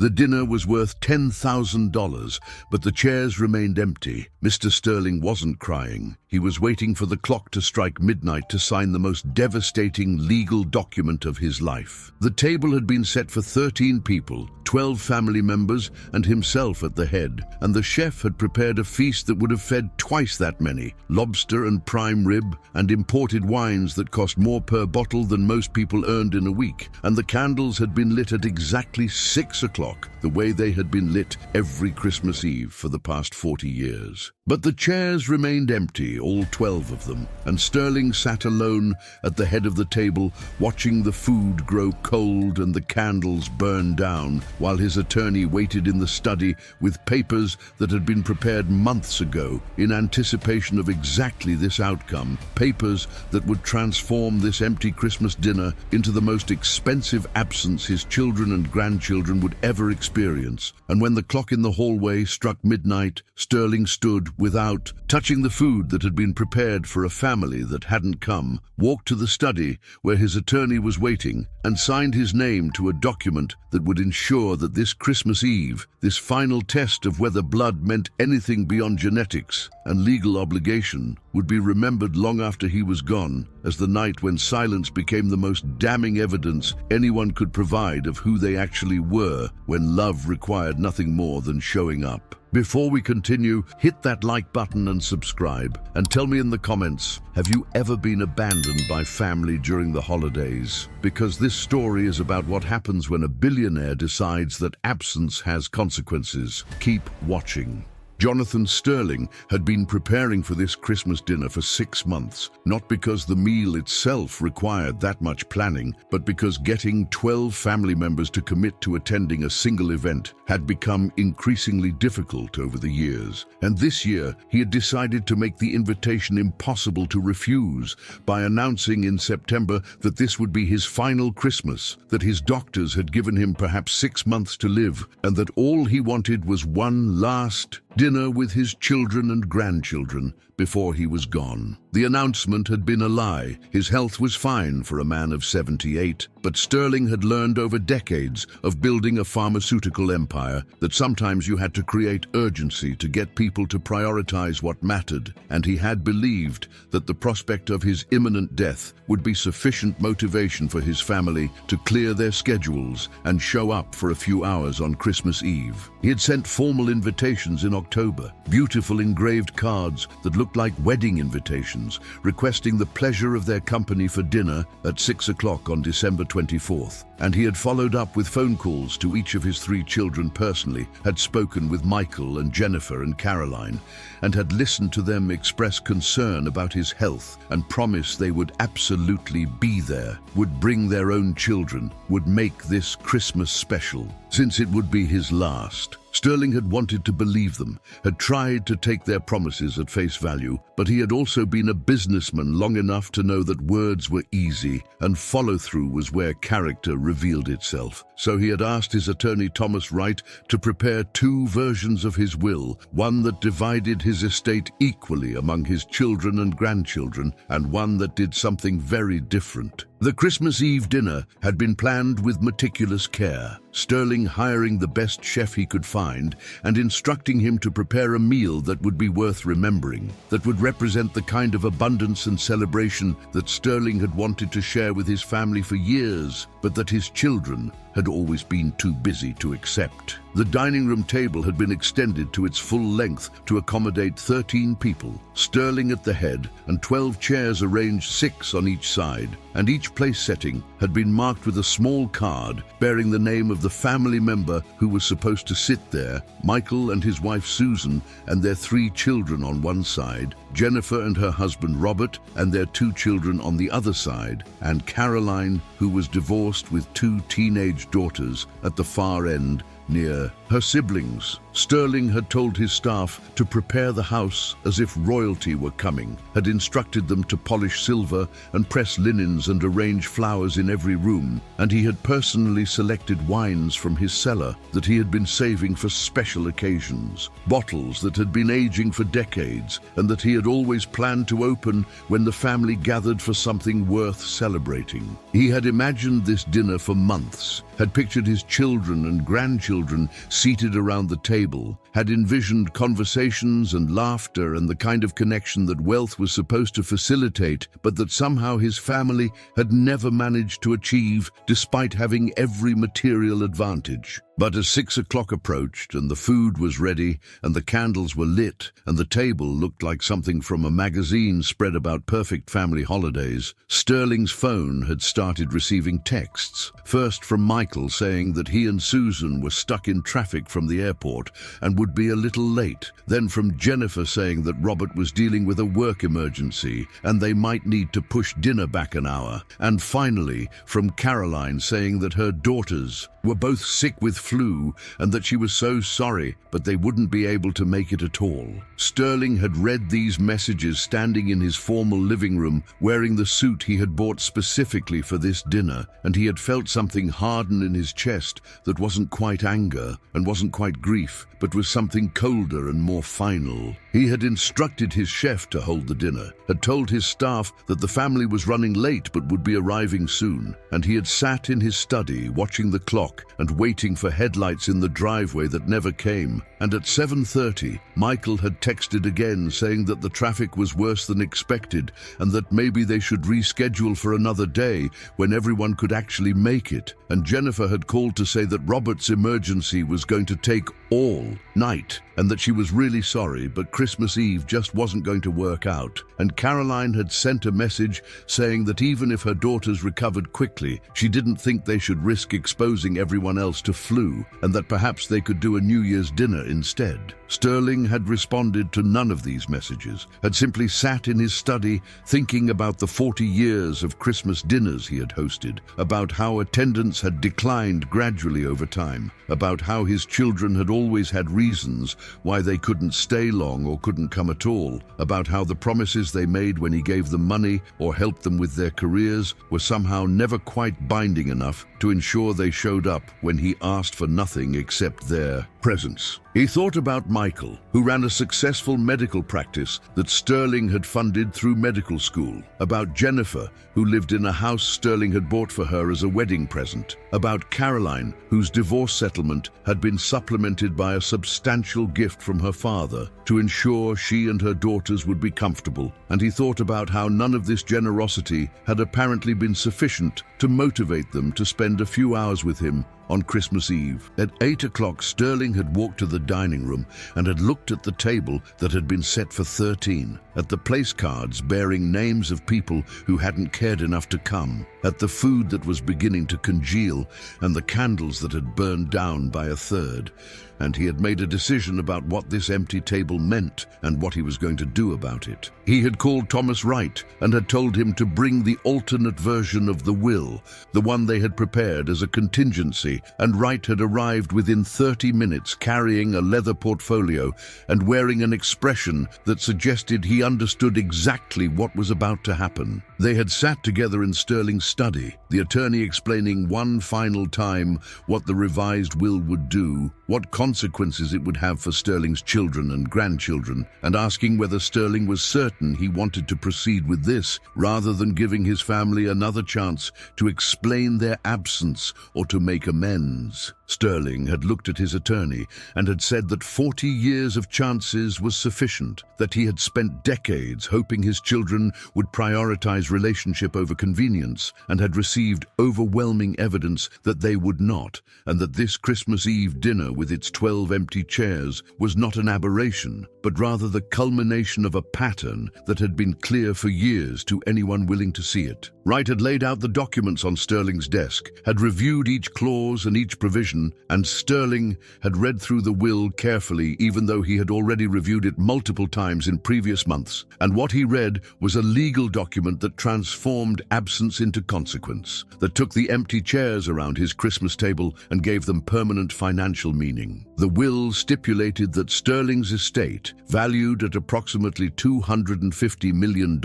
The dinner was worth $10,000, but the chairs remained empty. Mr. Sterling wasn't crying. He was waiting for the clock to strike midnight to sign the most devastating legal document of his life. The table had been set for 13 people, 12 family members and himself at the head, and the chef had prepared a feast that would have fed twice that many: lobster and prime rib and imported wines that cost more per bottle than most people earned in a week. And the candles had been lit at exactly 6 o'clock, the way they had been lit every Christmas Eve for the past 40 years. But the chairs remained empty, all 12 of them, and Sterling sat alone at the head of the table, watching the food grow cold and the candles burn down, while his attorney waited in the study with papers that had been prepared months ago in anticipation of exactly this outcome, papers that would transform this empty Christmas dinner into the most expensive absence his children and grandchildren would ever experience. And when the clock in the hallway struck midnight, Sterling stood without, touching the food that had been prepared for a family that hadn't come, walked to the study where his attorney was waiting, and signed his name to a document that would ensure that this Christmas Eve, this final test of whether blood meant anything beyond genetics and legal obligation, would be remembered long after he was gone, as the night when silence became the most damning evidence anyone could provide of who they actually were, when love required nothing more than showing up. Before we continue, hit that like button and subscribe, and tell me in the comments, have you ever been abandoned by family during the holidays? Because this story is about what happens when a billionaire decides that absence has consequences. Keep watching. Jonathan Sterling had been preparing for this Christmas dinner for 6 months, not because the meal itself required that much planning, but because getting 12 family members to commit to attending a single event had become increasingly difficult over the years. And this year, he had decided to make the invitation impossible to refuse by announcing in September that this would be his final Christmas, that his doctors had given him perhaps 6 months to live, and that all he wanted was one last dinner with his children and grandchildren before he was gone. The announcement had been a lie. His health was fine for a man of 78, but Sterling had learned over decades of building a pharmaceutical empire that sometimes you had to create urgency to get people to prioritize what mattered, and he had believed that the prospect of his imminent death would be sufficient motivation for his family to clear their schedules and show up for a few hours on Christmas Eve. He had sent formal invitations in October, beautiful engraved cards that looked like wedding invitations, requesting the pleasure of their company for dinner at 6 o'clock on December 24th. And he had followed up with phone calls to each of his 3 children personally, had spoken with Michael and Jennifer and Caroline, and had listened to them express concern about his health and promise they would absolutely be there, would bring their own children, would make this Christmas special, since it would be his last. Sterling had wanted to believe them, had tried to take their promises at face value, but he had also been a businessman long enough to know that words were easy and follow-through was where character revealed itself. So he had asked his attorney Thomas Wright to prepare 2 versions of his will, one that divided his estate equally among his children and grandchildren, and one that did something very different. The Christmas Eve dinner had been planned with meticulous care, Sterling hiring the best chef he could find and instructing him to prepare a meal that would be worth remembering, that would represent the kind of abundance and celebration that Sterling had wanted to share with his family for years, but that his children had always been too busy to accept. The dining room table had been extended to its full length to accommodate 13 people, Sterling at the head, and 12 chairs arranged 6 on each side, and each place setting had been marked with a small card bearing the name of the family member who was supposed to sit there: Michael and his wife Susan and their 3 children on one side, Jennifer and her husband Robert and their 2 children on the other side, and Caroline, who was divorced with 2 teenage daughters, at the far end near her siblings. Sterling had told his staff to prepare the house as if royalty were coming, had instructed them to polish silver and press linens and arrange flowers in every room, and he had personally selected wines from his cellar that he had been saving for special occasions, bottles that had been aging for decades and that he had always planned to open when the family gathered for something worth celebrating. He had imagined this dinner for months, had pictured his children and grandchildren grandchildren seated around the table, had envisioned conversations and laughter and the kind of connection that wealth was supposed to facilitate, but that somehow his family had never managed to achieve despite having every material advantage. But as 6 o'clock approached and the food was ready and the candles were lit and the table looked like something from a magazine spread about perfect family holidays, Sterling's phone had started receiving texts, first from Michael saying that he and Susan were stuck in traffic from the airport and would be a little late, then from Jennifer saying that Robert was dealing with a work emergency and they might need to push dinner back an hour, and finally from Caroline saying that her daughters were both sick with flu and that she was so sorry, but they wouldn't be able to make it at all. Sterling had read these messages standing in his formal living room, wearing the suit he had bought specifically for this dinner, and he had felt something harden in his chest that wasn't quite anger and wasn't quite grief, but was something colder and more final. He had instructed his chef to hold the dinner, had told his staff that the family was running late but would be arriving soon, and he had sat in his study watching the clock and waiting for headlights in the driveway that never came. And at 7:30, Michael had texted again saying that the traffic was worse than expected and that maybe they should reschedule for another day when everyone could actually make it. And Jennifer had called to say that Robert's emergency was going to take all night and that she was really sorry, but Christmas Eve just wasn't going to work out. And Caroline had sent a message saying that even if her daughters recovered quickly, she didn't think they should risk exposing everyone else to flu and that perhaps they could do a New Year's dinner instead. Sterling had responded to none of these messages, had simply sat in his study thinking about the 40 years of Christmas dinners he had hosted, about how attendance had declined gradually over time, about how his children had always had reasons why they couldn't stay long or couldn't come at all, about how the promises they made when he gave them money or helped them with their careers were somehow never quite binding enough to ensure they showed up when he asked for nothing except their presence. He thought about Michael, who ran a successful medical practice that Sterling had funded through medical school, about Jennifer, who lived in a house Sterling had bought for her as a wedding present, about Caroline, whose divorce settlement had been supplemented by a substantial gift from her father to ensure she and her daughters would be comfortable, and he thought about how none of this generosity had apparently been sufficient to motivate them to spend a few hours with him on Christmas Eve. At 8 o'clock, Sterling had walked to the dining room and had looked at the table that had been set for 13, at the place cards bearing names of people who hadn't cared enough to come, at the food that was beginning to congeal and the candles that had burned down by a third. And he had made a decision about what this empty table meant and what he was going to do about it. He had called Thomas Wright and had told him to bring the alternate version of the will, the one they had prepared as a contingency, and Wright had arrived within 30 minutes carrying a leather portfolio and wearing an expression that suggested he understood exactly what was about to happen. They had sat together in Sterling's study, the attorney explaining one final time what the revised will would do, what consequences it would have for Sterling's children and grandchildren, and asking whether Sterling was certain he wanted to proceed with this rather than giving his family another chance to explain their absence or to make amends. Sterling had looked at his attorney and had said that 40 years of chances was sufficient, that he had spent decades hoping his children would prioritize relationship over convenience and had received overwhelming evidence that they would not, and that this Christmas Eve dinner with its 12 empty chairs was not an aberration, but rather the culmination of a pattern that had been clear for years to anyone willing to see it. Wright had laid out the documents on Sterling's desk, had reviewed each clause and each provision, and Sterling had read through the will carefully, even though he had already reviewed it multiple times in previous months. And what he read was a legal document that transformed absence into consequence, that took the empty chairs around his Christmas table and gave them permanent financial meaning. The will stipulated that Sterling's estate, valued at approximately $250 million,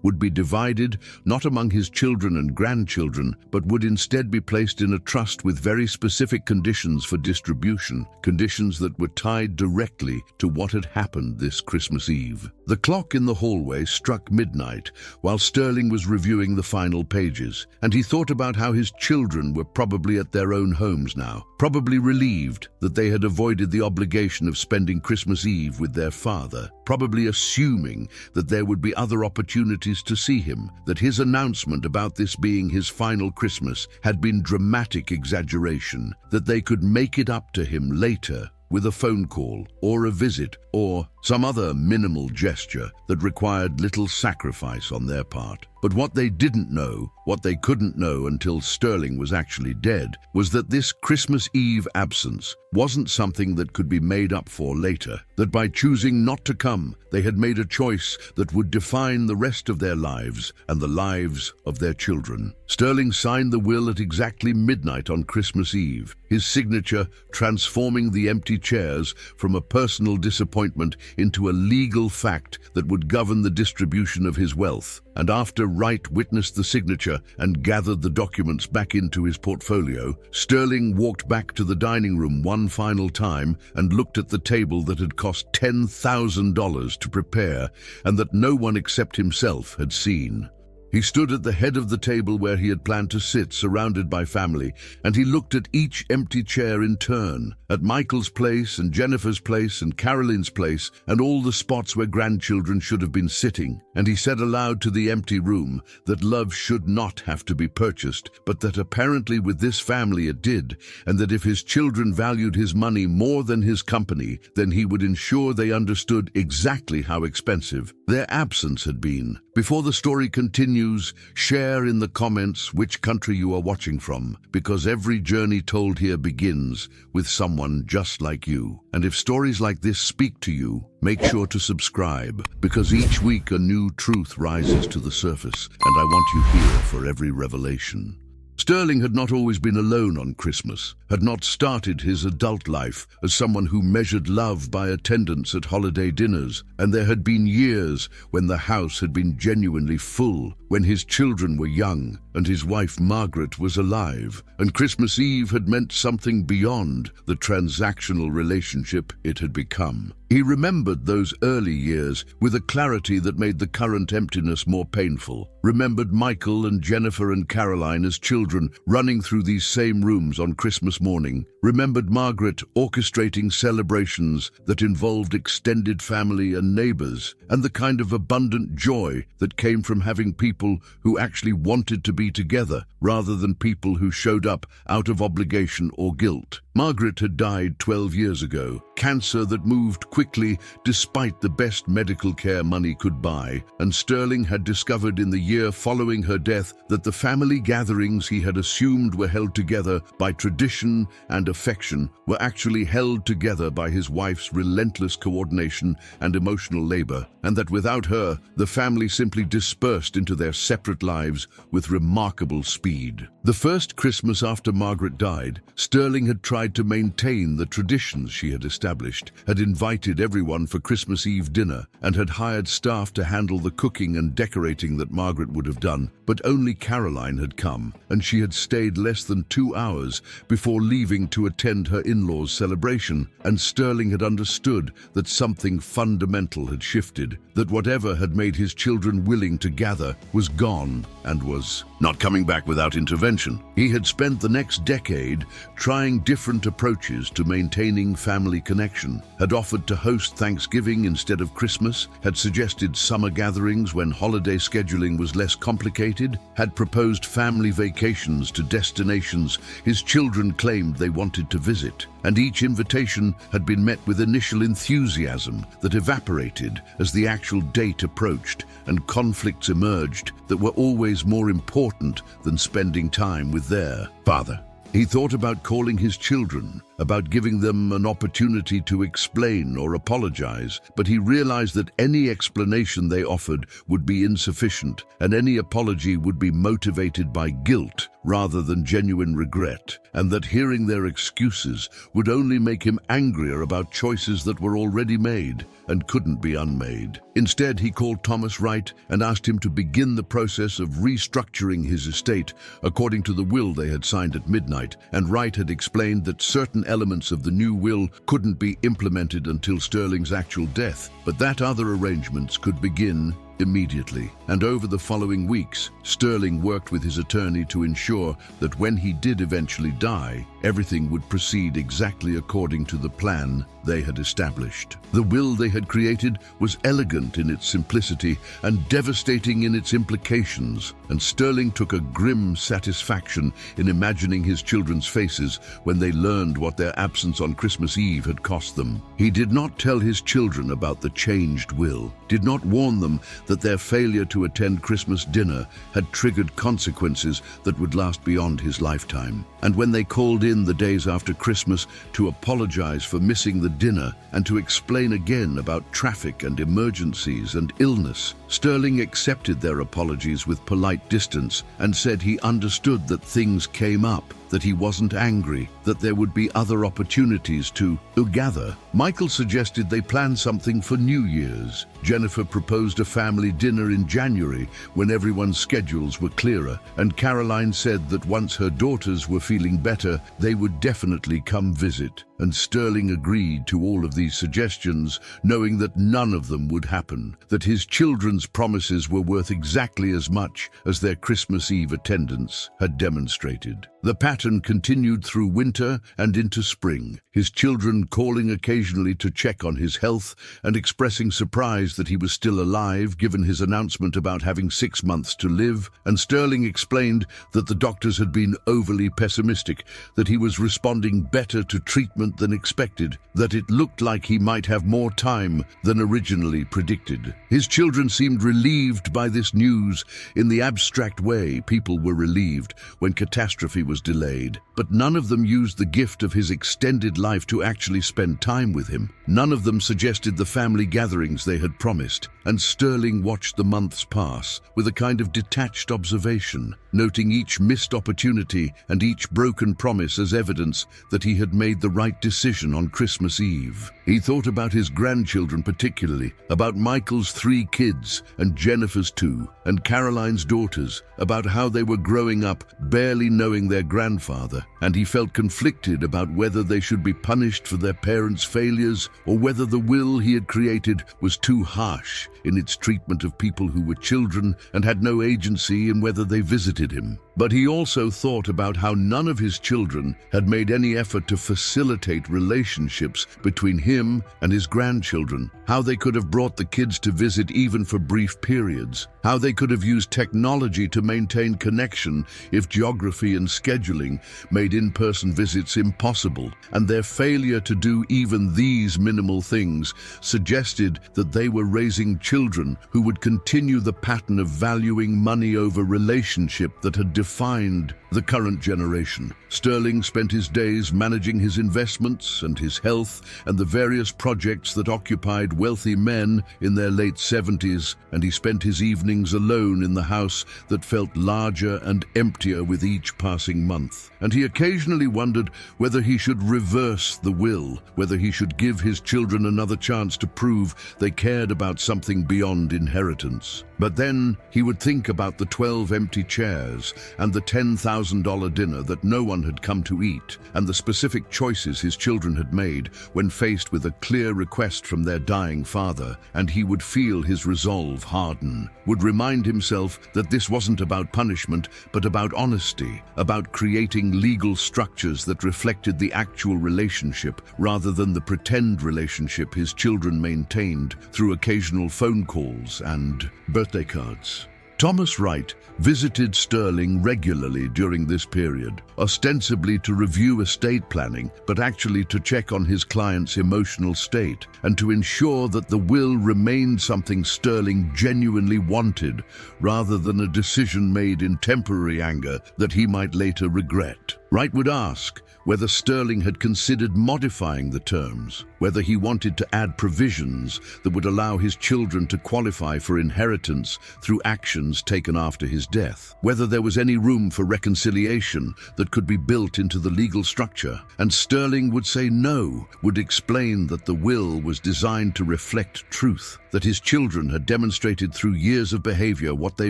would be divided not among his children and grandchildren, but would instead be placed in a trust with very specific conditions for distribution, conditions that were tied directly to what had happened this Christmas Eve. The clock in the hallway struck midnight while Sterling was reviewing the final pages, and he thought about how his children were probably at their own homes now, probably relieved that they had avoided the obligation of spending Christmas Eve with their father, probably assuming that there would be other opportunities to see him, that his announcement about this being his final Christmas had been dramatic exaggeration, that they could make it up to him later with a phone call or a visit or some other minimal gesture that required little sacrifice on their part. But what they didn't know, what they couldn't know until Sterling was actually dead, was that this Christmas Eve absence wasn't something that could be made up for later, that by choosing not to come, they had made a choice that would define the rest of their lives and the lives of their children. Sterling signed the will at exactly midnight on Christmas Eve, his signature transforming the empty chairs from a personal disappointment into a legal fact that would govern the distribution of his wealth. And after Wright witnessed the signature and gathered the documents back into his portfolio, Sterling walked back to the dining room one final time and looked at the table that had cost $10,000 to prepare and that no one except himself had seen. He stood at the head of the table where he had planned to sit, surrounded by family, and he looked at each empty chair in turn, at Michael's place and Jennifer's place and Caroline's place and all the spots where grandchildren should have been sitting, and he said aloud to the empty room that love should not have to be purchased, but that apparently with this family it did, and that if his children valued his money more than his company, then he would ensure they understood exactly how expensive their absence had been. Before the story continues, share in the comments which country you are watching from, because every journey told here begins with someone just like you. And if stories like this speak to you, make sure to subscribe, because each week a new truth rises to the surface, and I want you here for every revelation. Sterling had not always been alone on Christmas, had not started his adult life as someone who measured love by attendance at holiday dinners, and there had been years when the house had been genuinely full, when his children were young and his wife Margaret was alive, and Christmas Eve had meant something beyond the transactional relationship it had become. He remembered those early years with a clarity that made the current emptiness more painful, remembered Michael and Jennifer and Caroline as children running through these same rooms on Christmas morning, remembered Margaret orchestrating celebrations that involved extended family and neighbors, and the kind of abundant joy that came from having people who actually wanted to be together rather than people who showed up out of obligation or guilt. Margaret had died 12 years ago, cancer that moved quickly despite the best medical care money could buy, and Sterling had discovered in the year following her death that the family gatherings he had assumed were held together by tradition and affection were actually held together by his wife's relentless coordination and emotional labor, and that without her, the family simply dispersed into their separate lives with remarkable speed. The first Christmas after Margaret died, Sterling had tried to maintain the traditions she had established, had invited everyone for Christmas Eve dinner, and had hired staff to handle the cooking and decorating that Margaret would have done, but only Caroline had come, and she had stayed less than 2 hours before leaving to attend her in-laws' celebration, and Sterling had understood that something fundamental had shifted, that whatever had made his children willing to gather was gone and was not coming back without intervention. He had spent the next decade trying different approaches to maintaining family connection, had offered to host Thanksgiving instead of Christmas, had suggested summer gatherings when holiday scheduling was less complicated, had proposed family vacations to destinations his children claimed they wanted to visit, and each invitation had been met with initial enthusiasm that evaporated as the actual date approached and conflicts emerged that were always more important than spending time with their father. He thought about calling his children, about giving them an opportunity to explain or apologize, but he realized that any explanation they offered would be insufficient, and any apology would be motivated by guilt rather than genuine regret, and that hearing their excuses would only make him angrier about choices that were already made and couldn't be unmade. Instead, he called Thomas Wright and asked him to begin the process of restructuring his estate according to the will they had signed at midnight, and Wright had explained that certain elements of the new will couldn't be implemented until Sterling's actual death, but that other arrangements could begin immediately. And over the following weeks, Sterling worked with his attorney to ensure that when he did eventually die, everything would proceed exactly according to the plan they had established. The will they had created was elegant in its simplicity and devastating in its implications, and Sterling took a grim satisfaction in imagining his children's faces when they learned what their absence on Christmas Eve had cost them. He did not tell his children about the changed will, did not warn them that their failure to attend Christmas dinner had triggered consequences that would last beyond his lifetime. And when they called in the days after Christmas to apologize for missing the dinner and to explain again about traffic and emergencies and illness, Sterling accepted their apologies with polite distance and said he understood that things came up, that he wasn't angry, that there would be other opportunities to gather. Michael suggested they plan something for New Year's. Jennifer proposed a family dinner in January when everyone's schedules were clearer, and Caroline said that once her daughters were feeling better, they would definitely come visit. And Sterling agreed to all of these suggestions, knowing that none of them would happen, that his children's promises were worth exactly as much as their Christmas Eve attendance had demonstrated. The pattern continued through winter and into spring, his children calling occasionally to check on his health and expressing surprise that he was still alive given his announcement about having 6 months to live, and Sterling explained that the doctors had been overly pessimistic, that he was responding better to treatment than expected, that it looked like he might have more time than originally predicted. His children seemed relieved by this news. In the abstract way, people were relieved when catastrophe was delayed, but none of them used the gift of his extended life to actually spend time with him. None of them suggested the family gatherings they had promised, and Sterling watched the months pass with a kind of detached observation, noting each missed opportunity and each broken promise as evidence that he had made the right decision on Christmas Eve. He thought about his grandchildren particularly, about Michael's 3 kids and Jennifer's 2, and Caroline's daughters, about how they were growing up barely knowing their grandfather, and he felt conflicted about whether they should be punished for their parents' failures or whether the will he had created was too harsh in its treatment of people who were children and had no agency in whether they visited him. But he also thought about how none of his children had made any effort to facilitate relationships between him and his grandchildren, how they could have brought the kids to visit even for brief periods, how they could have used technology to maintain connection if geography and scheduling made in-person visits impossible, and their failure to do even these minimal things suggested that they were raising children who would continue the pattern of valuing money over relationship that had defined the current generation. Sterling spent his days managing his investments and his health and the various projects that occupied wealthy men in their late 70s, and he spent his evenings alone in the house that felt larger and emptier with each passing month. And he occasionally wondered whether he should reverse the will, whether he should give his children another chance to prove they cared about something beyond inheritance. But then he would think about the 12 empty chairs and the $10,000 dinner that no one had come to eat, and the specific choices his children had made when faced with a clear request from their dying father, and he would feel his resolve harden, would remind himself that this wasn't about punishment, but about honesty, about creating legal structures that reflected the actual relationship rather than the pretend relationship his children maintained through occasional phone calls and birthday cards. Thomas Wright visited Sterling regularly during this period, ostensibly to review estate planning, but actually to check on his client's emotional state and to ensure that the will remained something Sterling genuinely wanted, rather than a decision made in temporary anger that he might later regret. Wright would ask whether Sterling had considered modifying the terms, whether he wanted to add provisions that would allow his children to qualify for inheritance through actions taken after his death, whether there was any room for reconciliation that could be built into the legal structure. And Sterling would say no, would explain that the will was designed to reflect truth, that his children had demonstrated through years of behavior what they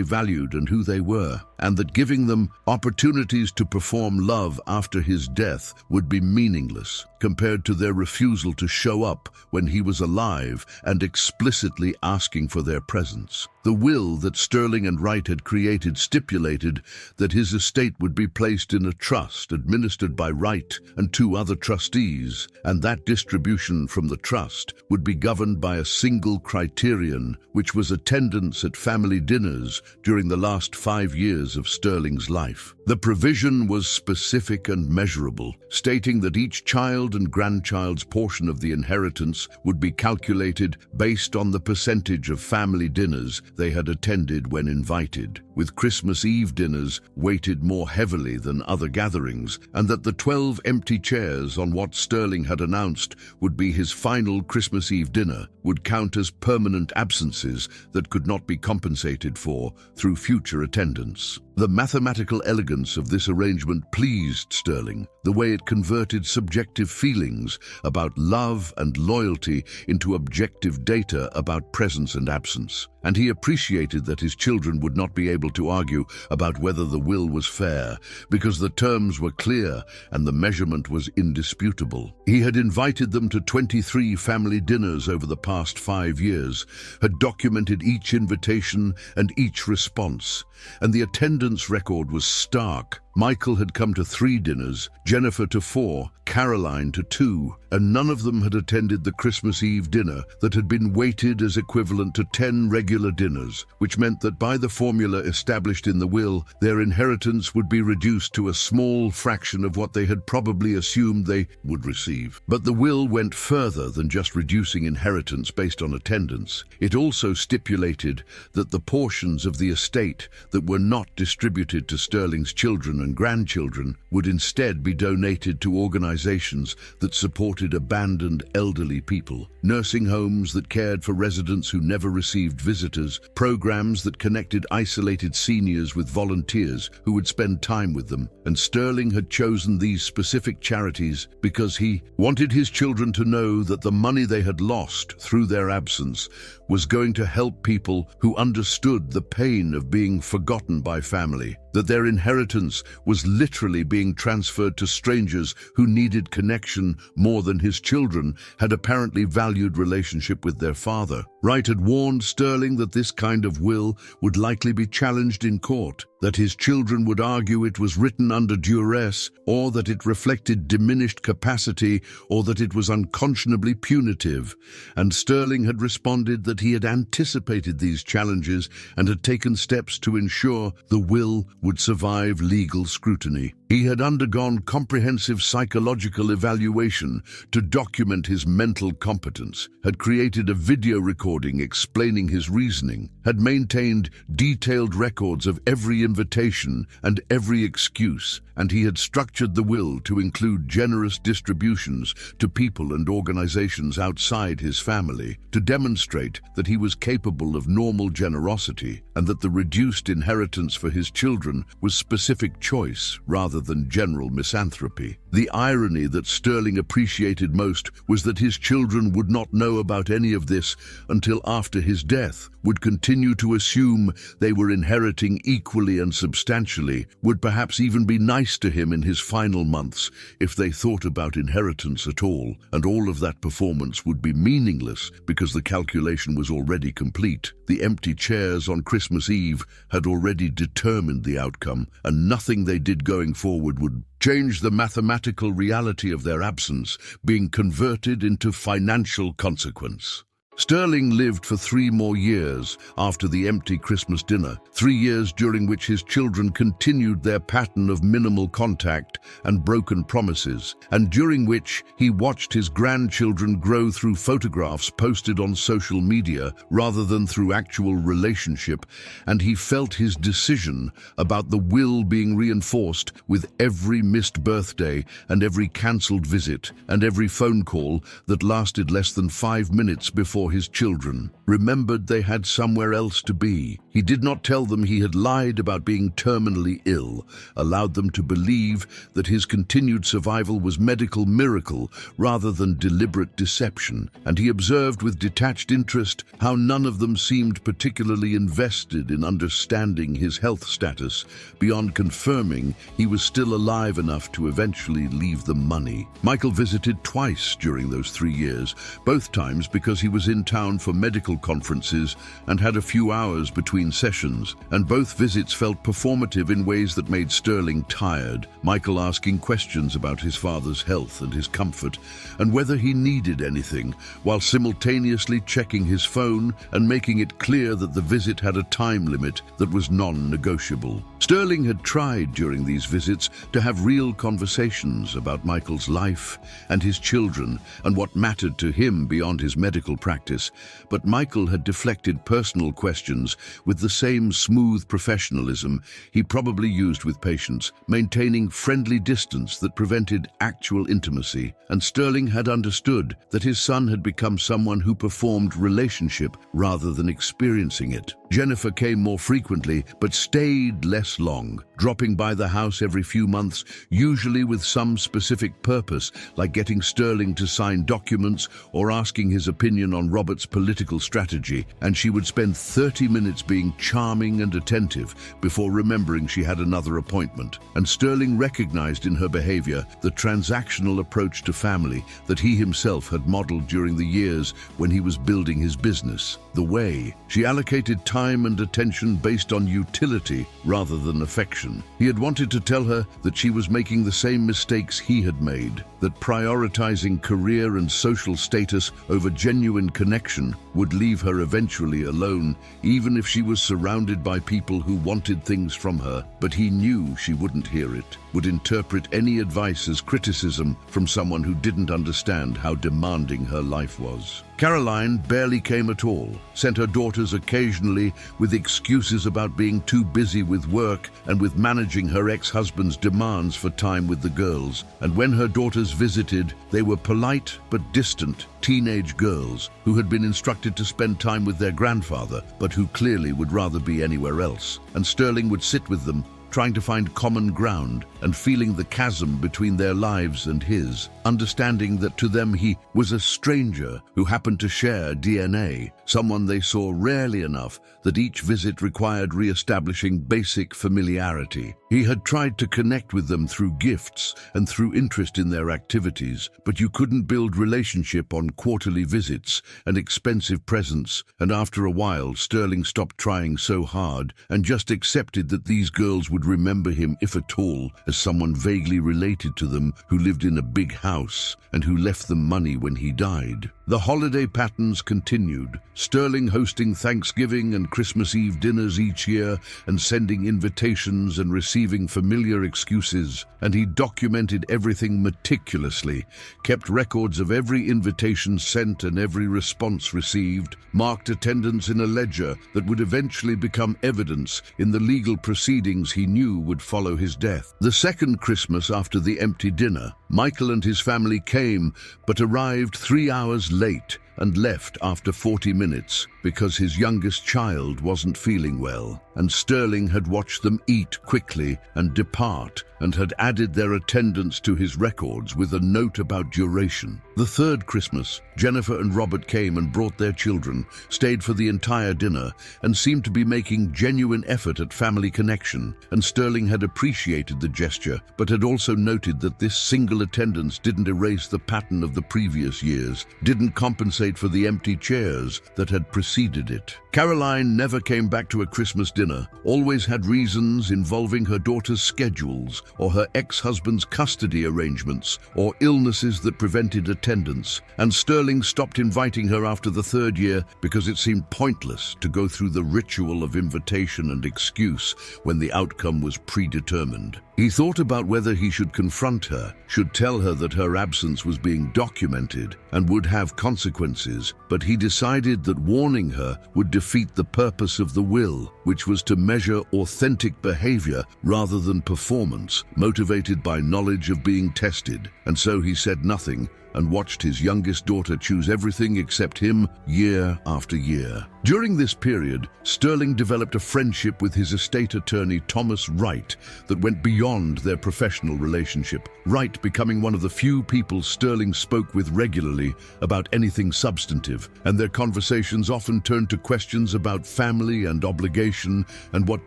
valued and who they were, and that giving them opportunities to perform love after his death would be meaningless compared to their refusal to show up when he was alive and explicitly asking for their presence. The will that Sterling and Wright had created stipulated that his estate would be placed in a trust administered by Wright and 2 other trustees, and that distribution from the trust would be governed by a single criterion, which was attendance at family dinners during the last 5 years of Sterling's life. The provision was specific and measurable, stating that each child and grandchild's portion of the inheritance would be calculated based on the percentage of family dinners they had attended when invited, with Christmas Eve dinners weighted more heavily than other gatherings, and that the 12 empty chairs on what Sterling had announced would be his final Christmas Eve dinner would count as permanent absences that could not be compensated for through future attendance. The mathematical elegance of this arrangement pleased Sterling, the way it converted subjective feelings about love and loyalty into objective data about presence and absence. And he appreciated that his children would not be able to argue about whether the will was fair, because the terms were clear and the measurement was indisputable. He had invited them to 23 family dinners over the past 5 years, had documented each invitation and each response, and the attendance record was stark. Michael had come to 3 dinners, Jennifer to 4, Caroline to 2, and none of them had attended the Christmas Eve dinner that had been weighted as equivalent to 10 regular dinners, which meant that by the formula established in the will, their inheritance would be reduced to a small fraction of what they had probably assumed they would receive. But the will went further than just reducing inheritance based on attendance. It also stipulated that the portions of the estate that were not distributed to Sterling's children and grandchildren would instead be donated to organizations that supported abandoned elderly people, nursing homes that cared for residents who never received visitors, programs that connected isolated seniors with volunteers who would spend time with them. And Sterling had chosen these specific charities because he wanted his children to know that the money they had lost through their absence was going to help people who understood the pain of being forgotten by family, that their inheritance was literally being transferred to strangers who needed connection more than his children had apparently valued relationship with their father. Wright had warned Sterling that this kind of will would likely be challenged in court, that his children would argue it was written under duress, or that it reflected diminished capacity, or that it was unconscionably punitive. And Sterling had responded that he had anticipated these challenges and had taken steps to ensure the will would survive legal scrutiny. He had undergone comprehensive psychological evaluation to document his mental competence, had created a video recording explaining his reasoning, had maintained detailed records of every invitation and every excuse, and he had structured the will to include generous distributions to people and organizations outside his family, to demonstrate that he was capable of normal generosity and that the reduced inheritance for his children was specific choice rather than general misanthropy. The irony that Sterling appreciated most was that his children would not know about any of this until after his death, would continue to assume they were inheriting equally and substantially, would perhaps even be nice to him in his final months if they thought about inheritance at all, and all of that performance would be meaningless because the calculation was already complete. The empty chairs on Christmas Eve had already determined the outcome, and nothing they did going forward would change the mathematical reality of their absence being converted into financial consequence. Sterling lived for 3 more years after the empty Christmas dinner, 3 years during which his children continued their pattern of minimal contact and broken promises, and during which he watched his grandchildren grow through photographs posted on social media rather than through actual relationship, and he felt his decision about the will being reinforced with every missed birthday and every cancelled visit and every phone call that lasted less than 5 minutes before his children remembered they had somewhere else to be. He did not tell them he had lied about being terminally ill, allowed them to believe that his continued survival was medical miracle rather than deliberate deception, and he observed with detached interest how none of them seemed particularly invested in understanding his health status, beyond confirming he was still alive enough to eventually leave them money. Michael visited twice during those 3 years, both times because he was in town for medical conferences and had a few hours between sessions, and both visits felt performative in ways that made Sterling tired, Michael asking questions about his father's health and his comfort, and whether he needed anything, while simultaneously checking his phone and making it clear that the visit had a time limit that was non-negotiable. Sterling had tried during these visits to have real conversations about Michael's life and his children and what mattered to him beyond his medical practice, but Michael had deflected personal questions with the same smooth professionalism he probably used with patients, maintaining friendly distance that prevented actual intimacy, and Sterling had understood that his son had become someone who performed relationship rather than experiencing it. Jennifer came more frequently, but stayed less long, dropping by the house every few months, usually with some specific purpose, like getting Sterling to sign documents or asking his opinion on Robert's political strategy, and she would spend 30 minutes being charming and attentive before remembering she had another appointment. And Sterling recognized in her behavior the transactional approach to family that he himself had modeled during the years when he was building his business. The way she allocated time and attention based on utility rather than affection. He had wanted to tell her that she was making the same mistakes he had made, that prioritizing career and social status over genuine connection would leave her eventually alone, even if she was surrounded by people who wanted things from her. But he knew she wouldn't hear it, would interpret any advice as criticism from someone who didn't understand how demanding her life was. Caroline barely came at all, sent her daughters occasionally with excuses about being too busy with work and with managing her ex-husband's demands for time with the girls, and when her daughters visited, they were polite but distant teenage girls who had been instructed to spend time with their grandfather, but who clearly would rather be anywhere else, and Sterling would sit with them, trying to find common ground and feeling the chasm between their lives and his, understanding that to them he was a stranger who happened to share DNA, someone they saw rarely enough that each visit required re-establishing basic familiarity. He had tried to connect with them through gifts and through interest in their activities, but you couldn't build relationship on quarterly visits and expensive presents, and after a while Sterling stopped trying so hard and just accepted that these girls would remember him, if at all, as someone vaguely related to them who lived in a big house and who left them money when he died. The holiday patterns continued, Sterling hosting Thanksgiving and Christmas Eve dinners each year and sending invitations and receiving familiar excuses, and he documented everything meticulously, kept records of every invitation sent and every response received, marked attendance in a ledger that would eventually become evidence in the legal proceedings he knew would follow his death. The second Christmas after the empty dinner, Michael and his family came, but arrived 3 hours late and left after 40 minutes because his youngest child wasn't feeling well, and Sterling had watched them eat quickly and depart and had added their attendance to his records with a note about duration. The third Christmas, Jennifer and Robert came and brought their children, stayed for the entire dinner, and seemed to be making genuine effort at family connection, and Sterling had appreciated the gesture, but had also noted that this single attendance didn't erase the pattern of the previous years, didn't compensate for the empty chairs that had preceded it. Caroline never came back to a Christmas dinner dinner, always had reasons involving her daughter's schedules or her ex-husband's custody arrangements or illnesses that prevented attendance, and Sterling stopped inviting her after the third year because it seemed pointless to go through the ritual of invitation and excuse when the outcome was predetermined. He thought about whether he should confront her, should tell her that her absence was being documented and would have consequences, but he decided that warning her would defeat the purpose of the will, which was to measure authentic behavior rather than performance, motivated by knowledge of being tested. And so he said nothing and watched his youngest daughter choose everything except him year after year. During this period, Sterling developed a friendship with his estate attorney Thomas Wright that went beyond their professional relationship, Wright becoming one of the few people Sterling spoke with regularly about anything substantive, and their conversations often turned to questions about family and obligation and what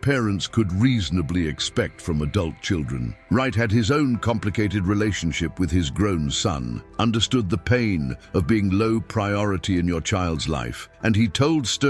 parents could reasonably expect from adult children. Wright had his own complicated relationship with his grown son, understood the pain of being low priority in your child's life, and he told Sterling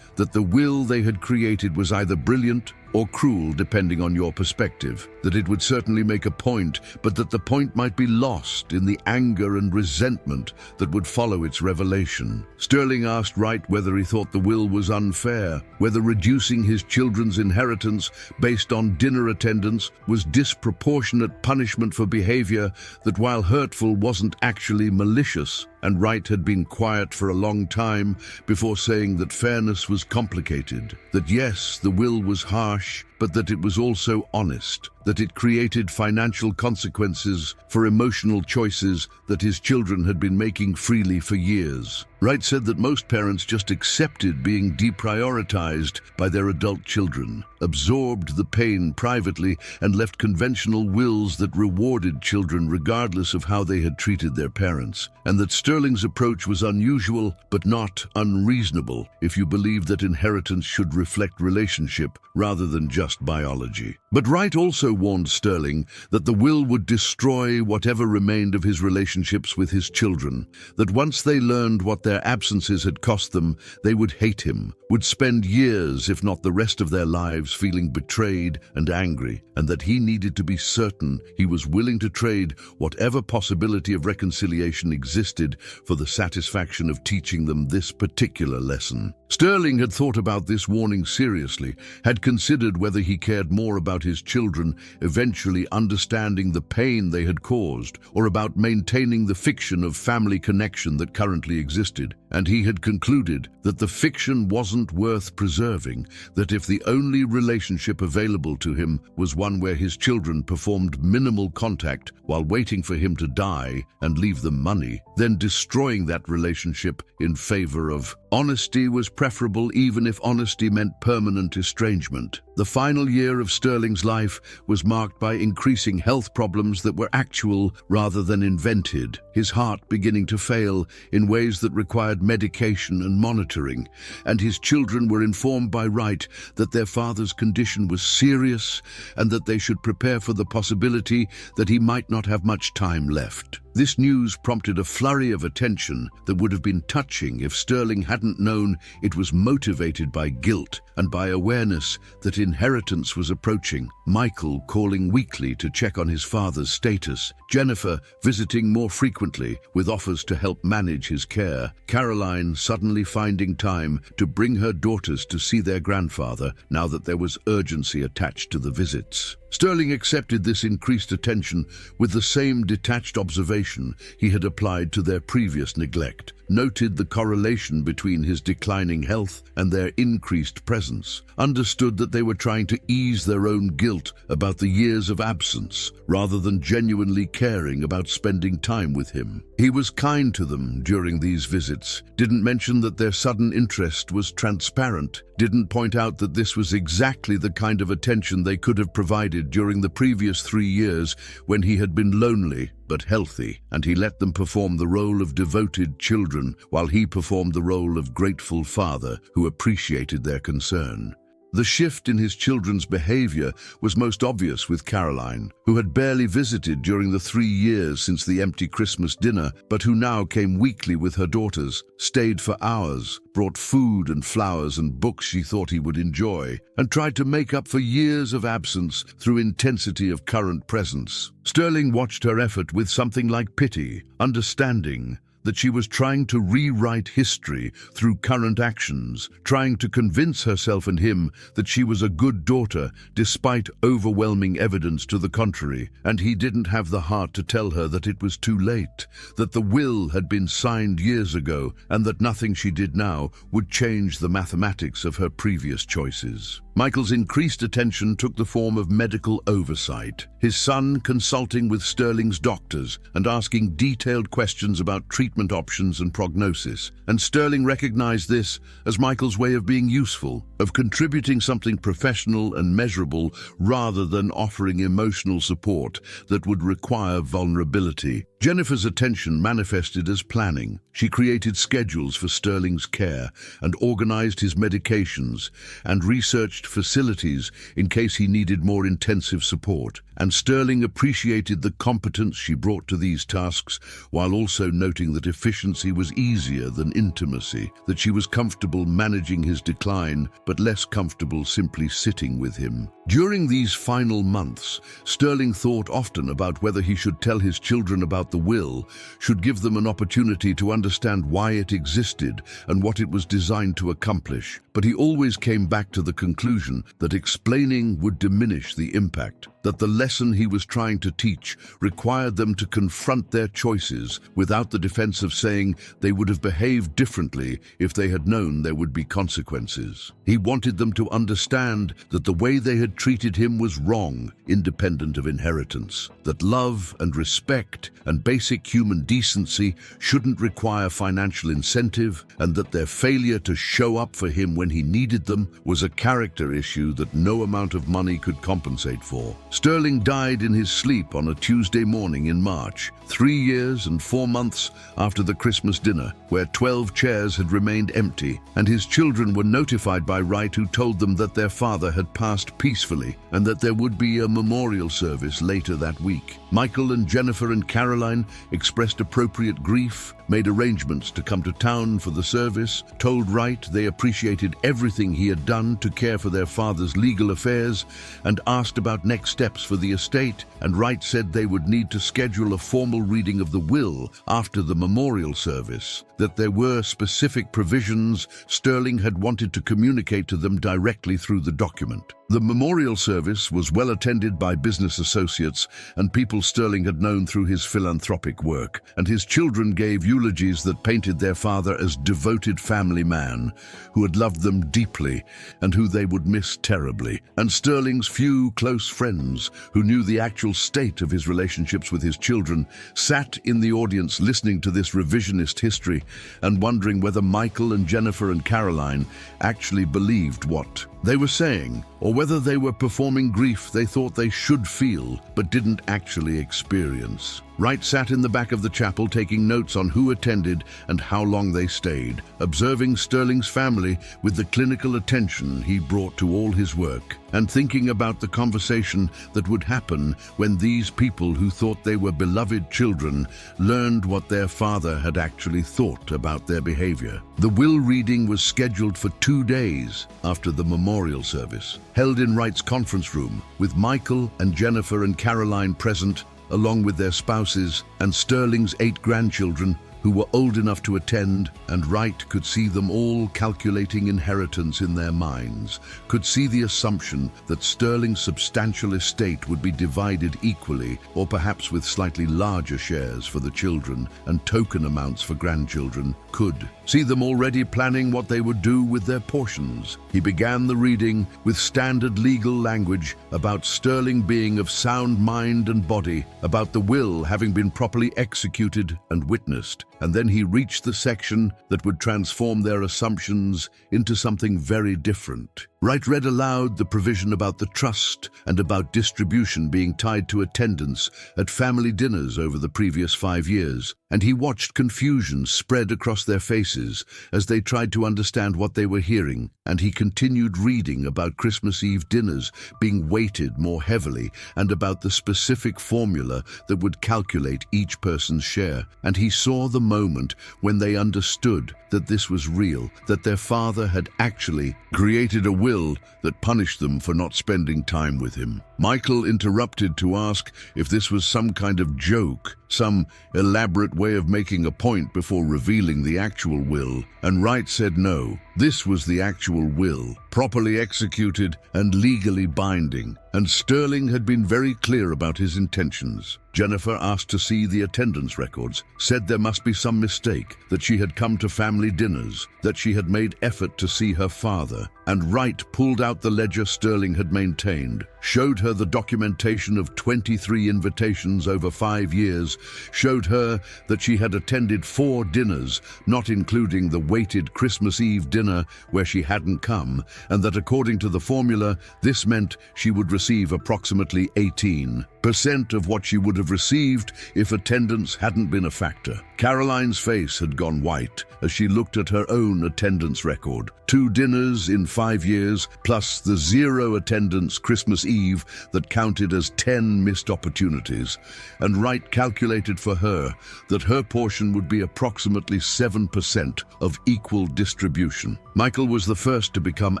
that the will they had created was either brilliant or cruel depending on your perspective, that it would certainly make a point, but that the point might be lost in the anger and resentment that would follow its revelation. Sterling asked Wright whether he thought the will was unfair, whether reducing his children's inheritance based on dinner attendance was disproportionate punishment for behavior that, while hurtful, wasn't actually malicious, and Wright had been quiet for a long time before saying that fairness was complicated, that yes, the will was harsh, but that it was also honest, that it created financial consequences for emotional choices that his children had been making freely for years. Wright said that most parents just accepted being deprioritized by their adult children, absorbed the pain privately, and left conventional wills that rewarded children regardless of how they had treated their parents, and that Sterling's approach was unusual but not unreasonable if you believed that inheritance should reflect relationship rather than just biology. But Wright also warned Sterling that the will would destroy whatever remained of his relationships with his children, that once they learned what their absences had cost them, they would hate him, would spend years, if not the rest of their lives, feeling betrayed and angry, and that he needed to be certain he was willing to trade whatever possibility of reconciliation existed for the satisfaction of teaching them this particular lesson. Sterling had thought about this warning seriously, had considered whether he cared more about his children eventually understanding the pain they had caused, or about maintaining the fiction of family connection that currently existed, and he had concluded that the fiction wasn't worth preserving, that if the only relationship available to him was one where his children performed minimal contact while waiting for him to die and leave them money, then destroying that relationship in favor of honesty was preferable, even if honesty meant permanent estrangement. The final year of Sterling's life was marked by increasing health problems that were actual rather than invented, his heart beginning to fail in ways that required medication and monitoring, and his children were informed by Wright that their father's condition was serious and that they should prepare for the possibility that he might not have much time left. This news prompted a flurry of attention that would have been touching if Sterling hadn't known it was motivated by guilt and by awareness that inheritance was approaching. Michael calling weekly to check on his father's status, Jennifer visiting more frequently with offers to help manage his care, Caroline suddenly finding time to bring her daughters to see their grandfather now that there was urgency attached to the visits. Sterling accepted this increased attention with the same detached observation he had applied to their previous neglect, noted the correlation between his declining health and their increased presence, understood that they were trying to ease their own guilt about the years of absence, rather than genuinely caring about spending time with him. He was kind to them during these visits, didn't mention that their sudden interest was transparent, didn't point out that this was exactly the kind of attention they could have provided during the previous 3 years when he had been lonely but healthy, and he let them perform the role of devoted children while he performed the role of grateful father who appreciated their concern. The shift in his children's behavior was most obvious with Caroline, who had barely visited during the 3 years since the empty Christmas dinner, but who now came weekly with her daughters, stayed for hours, brought food and flowers and books she thought he would enjoy, and tried to make up for years of absence through intensity of current presence. Sterling watched her effort with something like pity, understanding that she was trying to rewrite history through current actions, trying to convince herself and him that she was a good daughter despite overwhelming evidence to the contrary, and he didn't have the heart to tell her that it was too late, that the will had been signed years ago, and that nothing she did now would change the mathematics of her previous choices. Michael's increased attention took the form of medical oversight, his son consulting with Sterling's doctors and asking detailed questions about treatment options and prognosis, and Sterling recognized this as Michael's way of being useful, of contributing something professional and measurable rather than offering emotional support that would require vulnerability. Jennifer's attention manifested as planning. She created schedules for Sterling's care and organized his medications and researched facilities in case he needed more intensive support. And Sterling appreciated the competence she brought to these tasks, while also noting that efficiency was easier than intimacy, that she was comfortable managing his decline, but less comfortable simply sitting with him. During these final months, Sterling thought often about whether he should tell his children about the will, should give them an opportunity to understand why it existed and what it was designed to accomplish. But he always came back to the conclusion that explaining would diminish the impact, that the lesson he was trying to teach required them to confront their choices without the defense of saying they would have behaved differently if they had known there would be consequences. He wanted them to understand that the way they had treated him was wrong, independent of inheritance, that love and respect and basic human decency shouldn't require financial incentive, and that their failure to show up for him when he needed them was a character issue that no amount of money could compensate for. Sterling died in his sleep on a Tuesday morning in March, 3 years and 4 months after the Christmas dinner, where 12 chairs had remained empty, and his children were notified by Wright, who told them that their father had passed peacefully and that there would be a memorial service later that week. Michael and Jennifer and Caroline expressed appropriate grief, made arrangements to come to town for the service, told Wright they appreciated everything he had done to care for their father's legal affairs, and asked about next steps for the estate, and Wright said they would need to schedule a formal reading of the will after the memorial service, that there were specific provisions Sterling had wanted to communicate to them directly through the document. The memorial service was well attended by business associates and people Sterling had known through his philanthropic work, and his children gave eulogies that painted their father as devoted family man who had loved them deeply and who they would miss terribly. And Sterling's few close friends, who knew the actual state of his relationships with his children, sat in the audience listening to this revisionist history and wondering whether Michael and Jennifer and Caroline actually believed what they were saying, or whether they were performing grief they thought they should feel but didn't actually experience. Wright sat in the back of the chapel taking notes on who attended and how long they stayed, observing Sterling's family with the clinical attention he brought to all his work, and thinking about the conversation that would happen when these people who thought they were beloved children learned what their father had actually thought about their behavior. The will reading was scheduled for 2 days after the memorial service, held in Wright's conference room, with Michael and Jennifer and Caroline present, along with their spouses and Sterling's 8 grandchildren who were old enough to attend, and Wright could see them all calculating inheritance in their minds, could see the assumption that Sterling's substantial estate would be divided equally, or perhaps with slightly larger shares for the children and token amounts for grandchildren, could see them already planning what they would do with their portions. He began the reading with standard legal language about Sterling being of sound mind and body, about the will having been properly executed and witnessed. And then he reached the section that would transform their assumptions into something very different. Wright read aloud the provision about the trust and about distribution being tied to attendance at family dinners over the previous 5 years, and he watched confusion spread across their faces as they tried to understand what they were hearing, and he continued reading about Christmas Eve dinners being weighted more heavily and about the specific formula that would calculate each person's share, and he saw the moment when they understood that this was real, that their father had actually created a will that punished them for not spending time with him. Michael interrupted to ask if this was some kind of joke, some elaborate way of making a point before revealing the actual will, and Wright said no. This was the actual will, properly executed and legally binding, and Sterling had been very clear about his intentions. Jennifer asked to see the attendance records, said there must be some mistake, that she had come to family dinners, that she had made effort to see her father, and Wright pulled out the ledger Sterling had maintained, showed her the documentation of 23 invitations over 5 years, showed her that she had attended 4 dinners, not including the weighted Christmas Eve dinner where she hadn't come, and that according to the formula, this meant she would receive approximately 18% of what she would have received if attendance hadn't been a factor. Caroline's face had gone white as she looked at her own attendance record. 2 dinners in 5 years, plus the 0 attendance Christmas Eve that counted as 10 missed opportunities. And Wright calculated for her that her portion would be approximately 7% of equal distribution. Michael was the first to become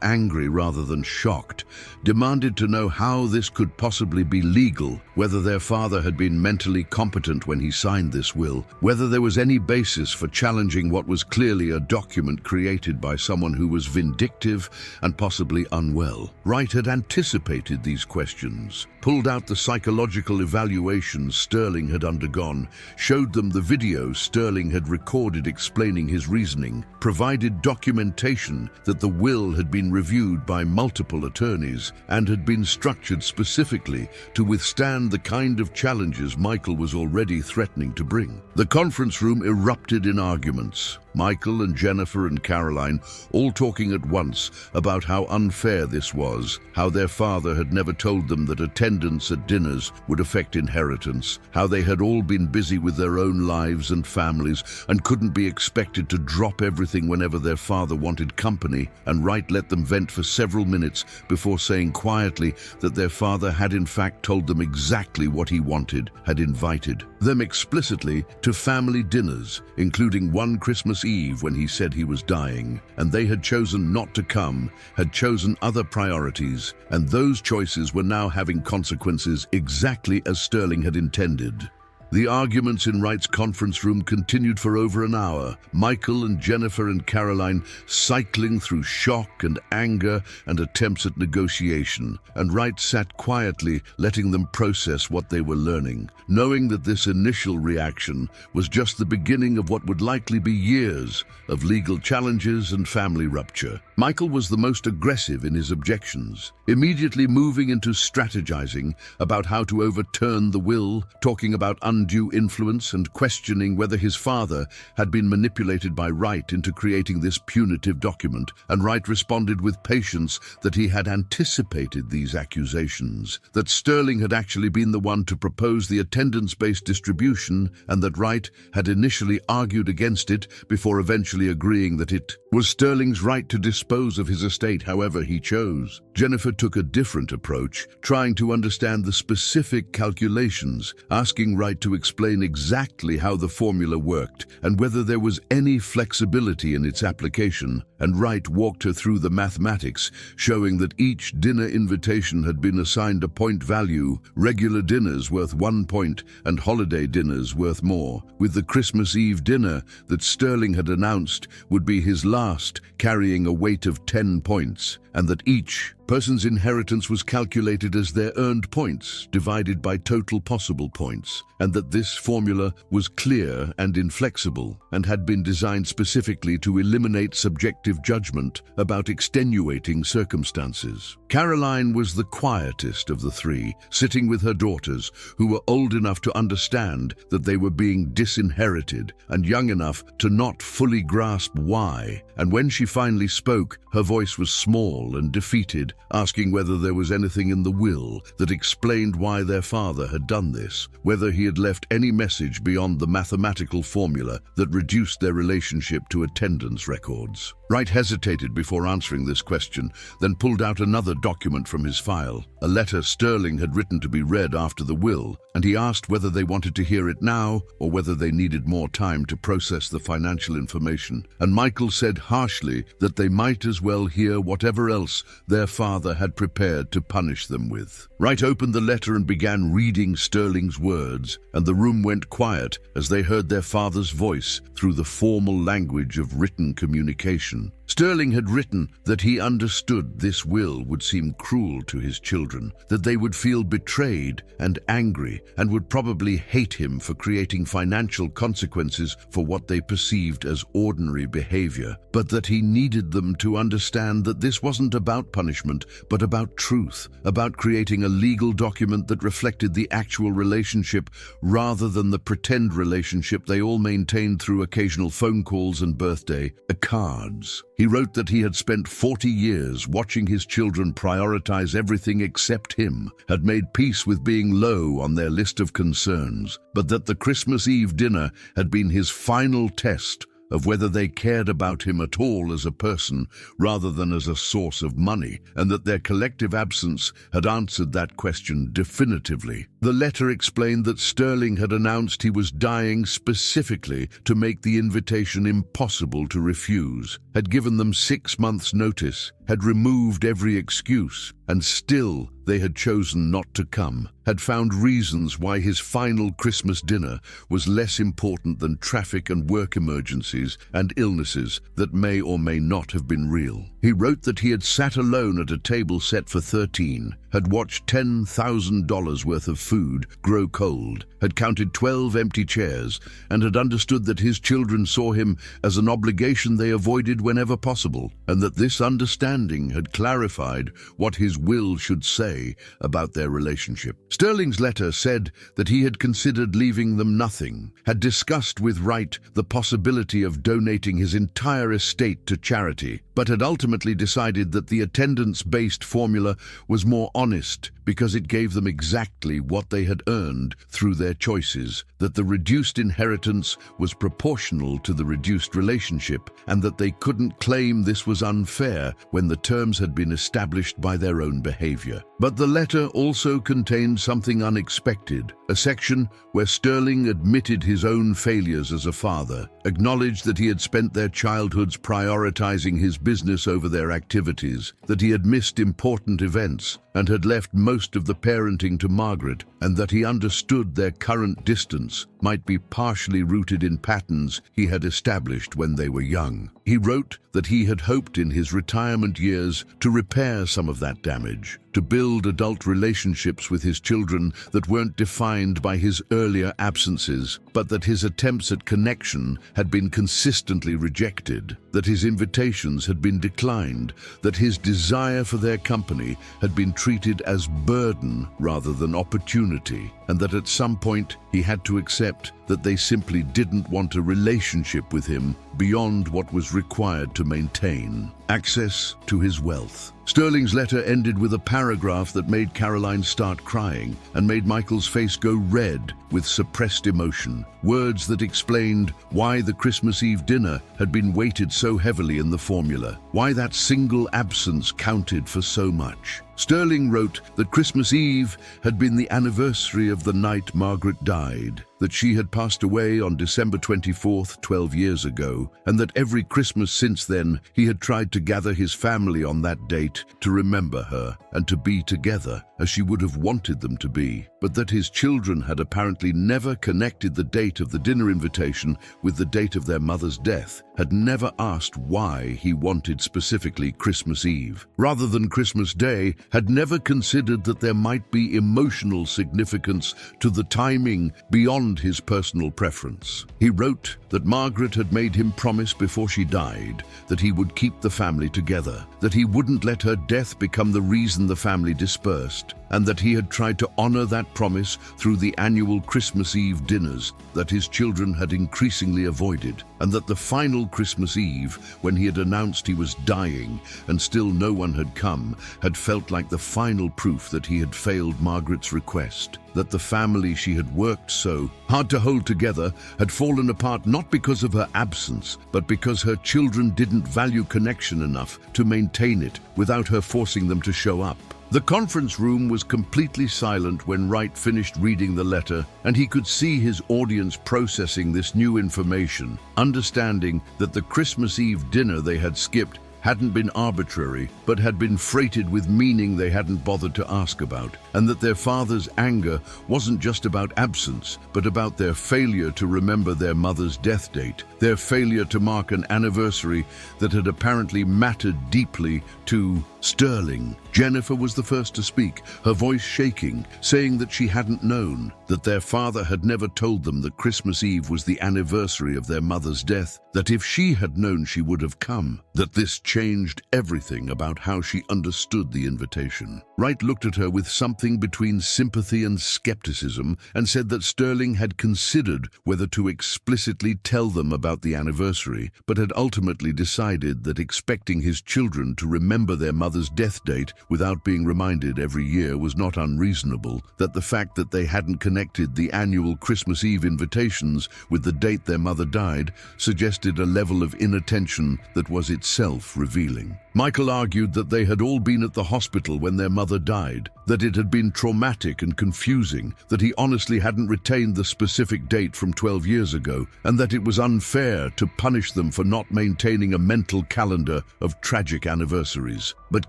angry rather than shocked, demanded to know how this could possibly be legal, whether their father had been mentally competent when he signed this will, whether there was any basis for challenging what was clearly a document created by someone who was vindictive and possibly unwell. Wright had anticipated these questions, pulled out the psychological evaluations Sterling had undergone, showed them the video Sterling had recorded explaining his reasoning, provided documentation that the will had been reviewed by multiple attorneys and had been structured specifically to withstand the kind of challenges Michael was already threatening to bring. The conference room erupted in arguments. Michael and Jennifer and Caroline all talking at once about how unfair this was, how their father had never told them that attendance at dinners would affect inheritance, how they had all been busy with their own lives and families and couldn't be expected to drop everything whenever their father wanted company, and Wright let them vent for several minutes before saying quietly that their father had in fact told them exactly what he wanted, had invited them explicitly to family dinners, including one Christmas Eve when he said he was dying, and they had chosen not to come, had chosen other priorities, and those choices were now having consequences exactly as Sterling had intended. The arguments in Wright's conference room continued for over an hour, Michael and Jennifer and Caroline cycling through shock and anger and attempts at negotiation, and Wright sat quietly, letting them process what they were learning, knowing that this initial reaction was just the beginning of what would likely be years of legal challenges and family rupture. Michael was the most aggressive in his objections, immediately moving into strategizing about how to overturn the will, talking about undue influence and questioning whether his father had been manipulated by Wright into creating this punitive document, and Wright responded with patience that he had anticipated these accusations, that Sterling had actually been the one to propose the attendance-based distribution, and that Wright had initially argued against it before eventually agreeing that it was Sterling's right to dispose of his estate however he chose. Jennifer took a different approach, trying to understand the specific calculations, asking Wright to explain exactly how the formula worked and whether there was any flexibility in its application, and Wright walked her through the mathematics, showing that each dinner invitation had been assigned a point value, regular dinners worth 1 point and holiday dinners worth more, with the Christmas Eve dinner that Sterling had announced would be his last, carrying a weight of 10 points, and that each Person's inheritance was calculated as their earned points divided by total possible points, and that this formula was clear and inflexible and had been designed specifically to eliminate subjective judgment about extenuating circumstances. Caroline was the quietest of the three, sitting with her daughters, who were old enough to understand that they were being disinherited and young enough to not fully grasp why. And when she finally spoke, her voice was small and defeated, asking whether there was anything in the will that explained why their father had done this, whether he had left any message beyond the mathematical formula that reduced their relationship to attendance records. Wright hesitated before answering this question, then pulled out another document from his file, a letter Sterling had written to be read after the will, and he asked whether they wanted to hear it now or whether they needed more time to process the financial information. And Michael said harshly that they might as well hear whatever else their father had prepared to punish them with. Wright opened the letter and began reading Sterling's words, and the room went quiet as they heard their father's voice through the formal language of written communication. Sterling had written that he understood this will would seem cruel to his children, that they would feel betrayed and angry and would probably hate him for creating financial consequences for what they perceived as ordinary behavior, but that he needed them to understand that this wasn't about punishment, but about truth, about creating a legal document that reflected the actual relationship rather than the pretend relationship they all maintained through occasional phone calls and birthday cards. He wrote that he had spent 40 years watching his children prioritize everything except him, had made peace with being low on their list of concerns, but that the Christmas Eve dinner had been his final test of whether they cared about him at all as a person rather than as a source of money, and that their collective absence had answered that question definitively. The letter explained that Sterling had announced he was dying specifically to make the invitation impossible to refuse, had given them 6 months' notice, had removed every excuse, and still they had chosen not to come, had found reasons why his final Christmas dinner was less important than traffic and work emergencies and illnesses that may or may not have been real. He wrote that he had sat alone at a table set for 13, had watched $10,000 worth of food grow cold, had counted 12 empty chairs, and had understood that his children saw him as an obligation they avoided whenever possible, and that this understanding had clarified what his will should say about their relationship. Sterling's letter said that he had considered leaving them nothing, had discussed with Wright the possibility of donating his entire estate to charity, but had ultimately decided that the attendance-based formula was more honest because it gave them exactly what they had earned through their choices, that the reduced inheritance was proportional to the reduced relationship, and that they couldn't claim this was unfair when the terms had been established by their own behavior. But the letter also contained something unexpected, a section where Sterling admitted his own failures as a father, acknowledged that he had spent their childhoods prioritizing his business over their activities, that he had missed important events and had left most of the parenting to Margaret, and that he understood their current distance might be partially rooted in patterns he had established when they were young. He wrote that he had hoped in his retirement years to repair some of that damage, to build adult relationships with his children that weren't defined by his earlier absences, but that his attempts at connection had been consistently rejected, that his invitations had been declined, that his desire for their company had been treated as burden rather than opportunity, and that at some point he had to accept that they simply didn't want a relationship with him beyond what was required to maintain access to his wealth. Sterling's letter ended with a paragraph that made Caroline start crying and made Michael's face go red with suppressed emotion, words that explained why the Christmas Eve dinner had been weighted so heavily in the formula, why that single absence counted for so much. Sterling wrote that Christmas Eve had been the anniversary of the night Margaret died, that she had passed away on December 24th, 12 years ago, and that every Christmas since then he had tried to gather his family on that date to remember her and to be together as she would have wanted them to be, but that his children had apparently never connected the date of the dinner invitation with the date of their mother's death, had never asked why he wanted specifically Christmas Eve, rather than Christmas Day, had never considered that there might be emotional significance to the timing beyond his personal preference. He wrote that Margaret had made him promise before she died that he would keep the family together, that he wouldn't let her death become the reason the family dispersed, and that he had tried to honor that promise through the annual Christmas Eve dinners that his children had increasingly avoided, and that the final Christmas Eve, when he had announced he was dying and still no one had come, had felt like the final proof that he had failed Margaret's request, that the family she had worked so hard to hold together had fallen apart not because of her absence, but because her children didn't value connection enough to maintain it without her forcing them to show up. The conference room was completely silent when Wright finished reading the letter, and he could see his audience processing this new information, understanding that the Christmas Eve dinner they had skipped hadn't been arbitrary, but had been freighted with meaning they hadn't bothered to ask about, and that their father's anger wasn't just about absence, but about their failure to remember their mother's death date, their failure to mark an anniversary that had apparently mattered deeply to Sterling. Jennifer was the first to speak, her voice shaking, saying that she hadn't known, that their father had never told them that Christmas Eve was the anniversary of their mother's death, that if she had known she would have come, that this changed everything about how she understood the invitation. Wright looked at her with something between sympathy and skepticism and said that Sterling had considered whether to explicitly tell them about the anniversary, but had ultimately decided that expecting his children to remember their mother's death date without being reminded every year was not unreasonable, that the fact that they hadn't connected the annual Christmas Eve invitations with the date their mother died suggested a level of inattention that was itself revealing. Michael argued that they had all been at the hospital when their mother died, that it had been traumatic and confusing, that he honestly hadn't retained the specific date from 12 years ago, and that it was unfair to punish them for not maintaining a mental calendar of tragic anniversaries. But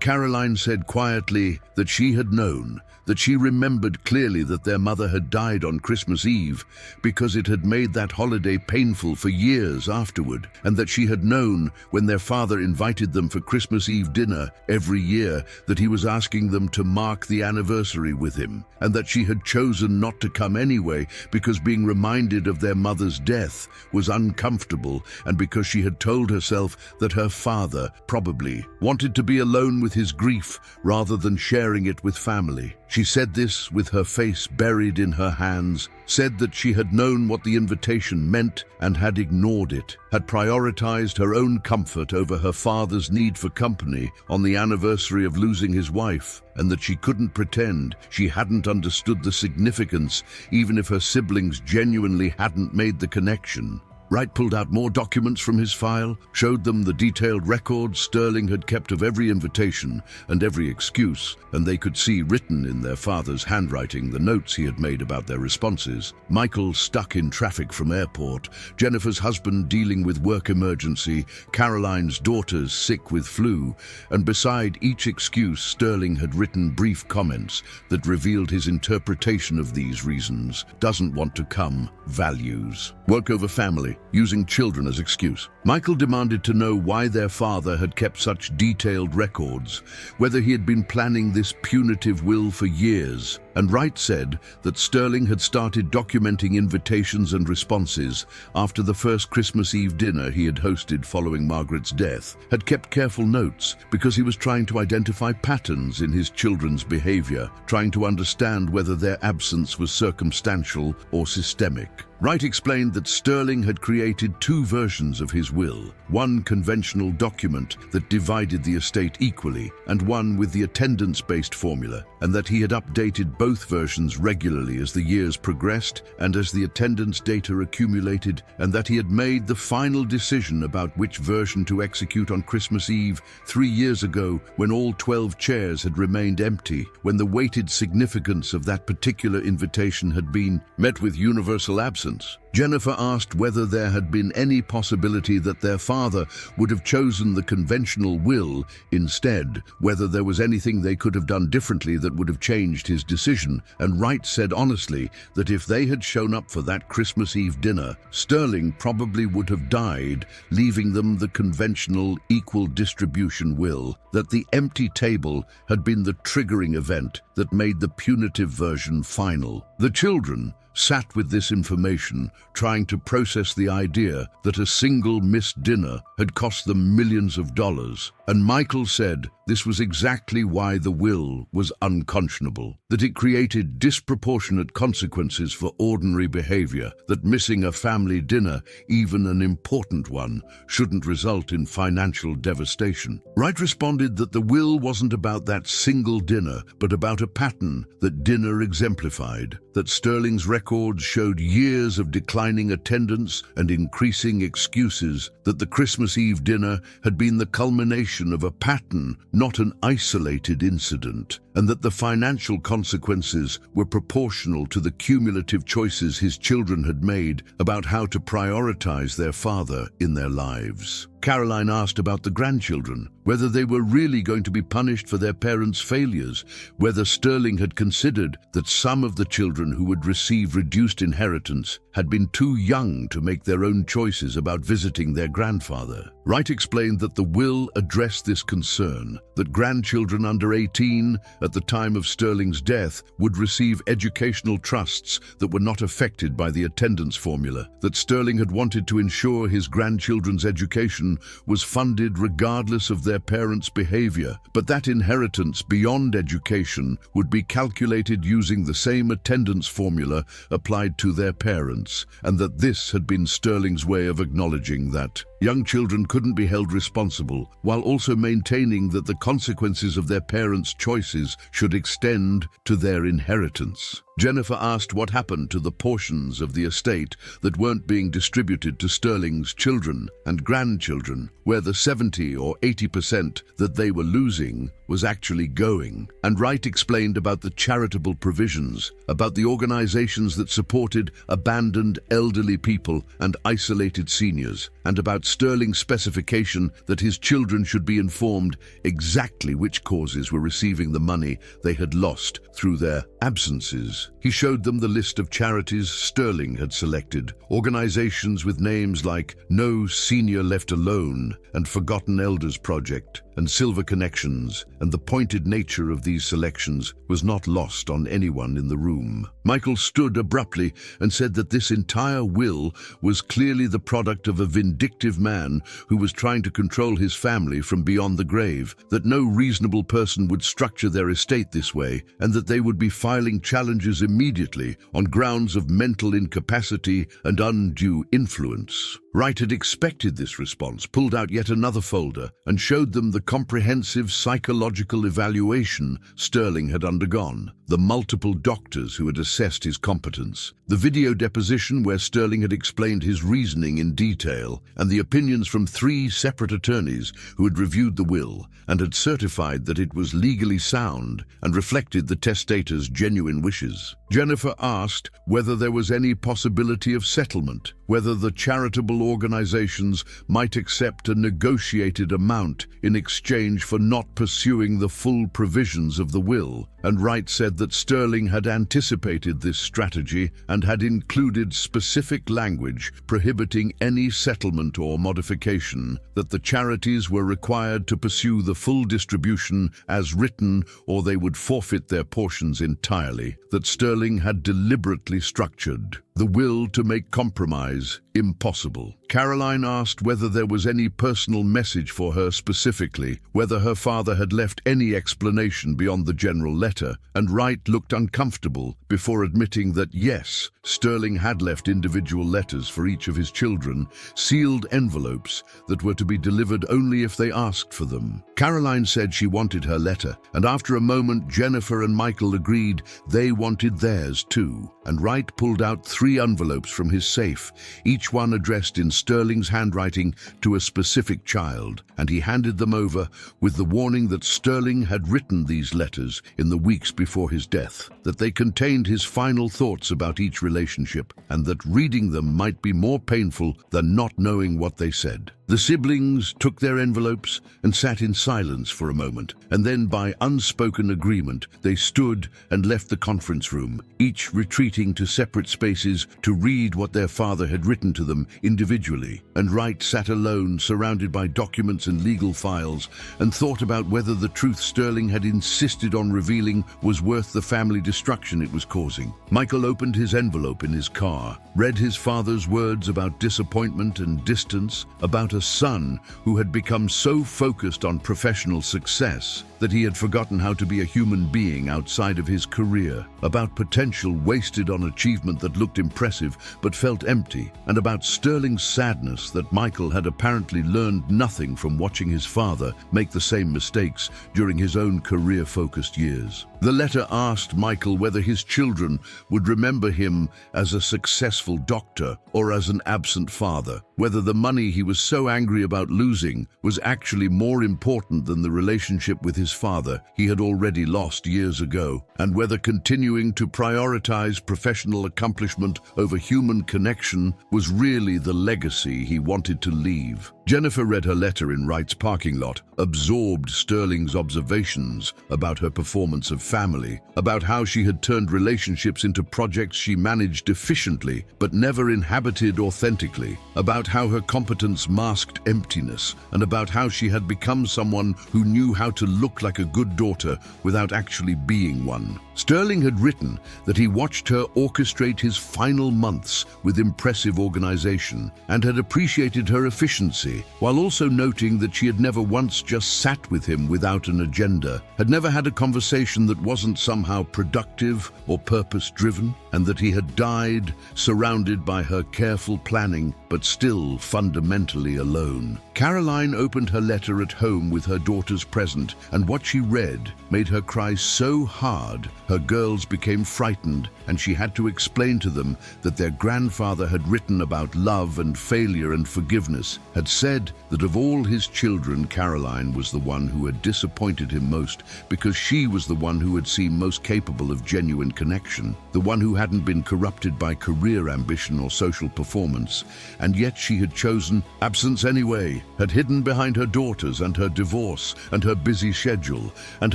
Caroline said quietly that she had known, that she remembered clearly that their mother had died on Christmas Eve because it had made that holiday painful for years afterward, and that she had known when their father invited them for Christmas Eve dinner every year that he was asking them to mark the anniversary with him, and that she had chosen not to come anyway because being reminded of their mother's death was uncomfortable, and because she had told herself that her father probably wanted to be alone with his grief rather than sharing it with family. She said this with her face buried in her hands, said that she had known what the invitation meant and had ignored it, had prioritized her own comfort over her father's need for company on the anniversary of losing his wife, and that she couldn't pretend she hadn't understood the significance even if her siblings genuinely hadn't made the connection. Wright pulled out more documents from his file, showed them the detailed records Sterling had kept of every invitation and every excuse, and they could see written in their father's handwriting the notes he had made about their responses. Michael stuck in traffic from airport, Jennifer's husband dealing with work emergency, Caroline's daughters sick with flu, and beside each excuse Sterling had written brief comments that revealed his interpretation of these reasons. Doesn't want to come, values. Work over family, using children as excuse. Michael demanded to know why their father had kept such detailed records, whether he had been planning this punitive will for years, and Wright said that Sterling had started documenting invitations and responses after the first Christmas Eve dinner he had hosted following Margaret's death, had kept careful notes because he was trying to identify patterns in his children's behavior, trying to understand whether their absence was circumstantial or systemic. Wright explained that Sterling had created two versions of his will, one conventional document that divided the estate equally, and one with the attendance-based formula, and that he had updated both both versions regularly as the years progressed and as the attendance data accumulated, and that he had made the final decision about which version to execute on Christmas Eve 3 years ago, when all 12 chairs had remained empty, when the weighted significance of that particular invitation had been met with universal absence. Jennifer asked whether there had been any possibility that their father would have chosen the conventional will instead, whether there was anything they could have done differently that would have changed his decision, and Wright said honestly that if they had shown up for that Christmas Eve dinner, Sterling probably would have died, leaving them the conventional equal distribution will, that the empty table had been the triggering event that made the punitive version final. The children sat with this information, trying to process the idea that a single missed dinner had cost them millions of dollars. And Michael said this was exactly why the will was unconscionable, that it created disproportionate consequences for ordinary behavior, that missing a family dinner, even an important one, shouldn't result in financial devastation. Wright responded that the will wasn't about that single dinner, but about a pattern that dinner exemplified, that Sterling's records showed years of declining attendance and increasing excuses, that the Christmas Eve dinner had been the culmination of a pattern, not an isolated incident, and that the financial consequences were proportional to the cumulative choices his children had made about how to prioritize their father in their lives. Caroline asked about the grandchildren, whether they were really going to be punished for their parents' failures, whether Sterling had considered that some of the children who would receive reduced inheritance had been too young to make their own choices about visiting their grandfather. Wright explained that the will addressed this concern, that grandchildren under 18 at the time of Sterling's death would receive educational trusts that were not affected by the attendance formula, that Sterling had wanted to ensure his grandchildren's education was funded regardless of their parents' behavior, but that inheritance beyond education would be calculated using the same attendance formula applied to their parents, and that this had been Sterling's way of acknowledging that young children couldn't be held responsible, while also maintaining that the consequences of their parents' choices should extend to their inheritance. Jennifer asked what happened to the portions of the estate that weren't being distributed to Sterling's children and grandchildren, where the 70 or 80% that they were losing was actually going. And Wright explained about the charitable provisions, about the organizations that supported abandoned elderly people and isolated seniors, and about Sterling's specification that his children should be informed exactly which causes were receiving the money they had lost through their absences. He showed them the list of charities Sterling had selected, organizations with names like No Senior Left Alone and Forgotten Elders Project and Silver Connections, and the pointed nature of these selections was not lost on anyone in the room. Michael stood abruptly and said that this entire will was clearly the product of a vindictive man who was trying to control his family from beyond the grave, that no reasonable person would structure their estate this way, and that they would be filing challenges immediately on grounds of mental incapacity and undue influence. Wright had expected this response, pulled out yet another folder, and showed them the comprehensive psychological evaluation Sterling had undergone, the multiple doctors who had assessed his competence, the video deposition where Sterling had explained his reasoning in detail, and the opinions from 3 separate attorneys who had reviewed the will and had certified that it was legally sound and reflected the testator's genuine wishes. Jennifer asked whether there was any possibility of settlement, whether the charitable organizations might accept a negotiated amount in exchange for not pursuing the full provisions of the will, and Wright said that Sterling had anticipated this strategy and had included specific language prohibiting any settlement or modification, that the charities were required to pursue the full distribution as written or they would forfeit their portions entirely, that Sterling had deliberately structured The will to make compromise impossible. Caroline asked whether there was any personal message for her specifically, whether her father had left any explanation beyond the general letter, and Wright looked uncomfortable before admitting that yes, Sterling had left individual letters for each of his children, sealed envelopes that were to be delivered only if they asked for them. Caroline said she wanted her letter, and after a moment Jennifer and Michael agreed they wanted theirs too, and Wright pulled out 3 envelopes from his safe, each one addressed in Sterling's handwriting to a specific child, and he handed them over with the warning that Sterling had written these letters in the weeks before his death, that they contained his final thoughts about each relationship, and that reading them might be more painful than not knowing what they said. The siblings took their envelopes and sat in silence for a moment, and then by unspoken agreement they stood and left the conference room, each retreating to separate spaces to read what their father had written to them individually. And Wright sat alone, surrounded by documents and legal files, and thought about whether the truth Sterling had insisted on revealing was worth the family destruction it was causing. Michael opened his envelope in his car, read his father's words about disappointment and distance, about a son who had become so focused on professional success that he had forgotten how to be a human being outside of his career, about potential wasted on achievement that looked impressive but felt empty, and about Sterling's sadness that Michael had apparently learned nothing from watching his father make the same mistakes during his own career-focused years. The letter asked Michael whether his children would remember him as a successful doctor or as an absent father, whether the money he was so angry about losing was actually more important than the relationship with his father he had already lost years ago, and whether continuing to prioritize professional accomplishment over human connection was really the legacy he wanted to leave. Jennifer read her letter in Wright's parking lot, absorbed Sterling's observations about her performance of family, about how she had turned relationships into projects she managed efficiently but never inhabited authentically, about how her competence masked emptiness, and about how she had become someone who knew how to look like a good daughter without actually being one. Sterling had written that he watched her orchestrate his final months with impressive organization and had appreciated her efficiency, while also noting that she had never once just sat with him without an agenda, had never had a conversation that wasn't somehow productive or purpose-driven, and that he had died surrounded by her careful planning, but still fundamentally alone. Caroline opened her letter at home with her daughters present, and what she read made her cry so hard her girls became frightened, and she had to explain to them that their grandfather had written about love and failure and forgiveness, had said that of all his children, Caroline was the one who had disappointed him most because she was the one who had seemed most capable of genuine connection, the one who hadn't been corrupted by career ambition or social performance, and yet she had chosen absence anyway, had hidden behind her daughters and her divorce and her busy schedule, and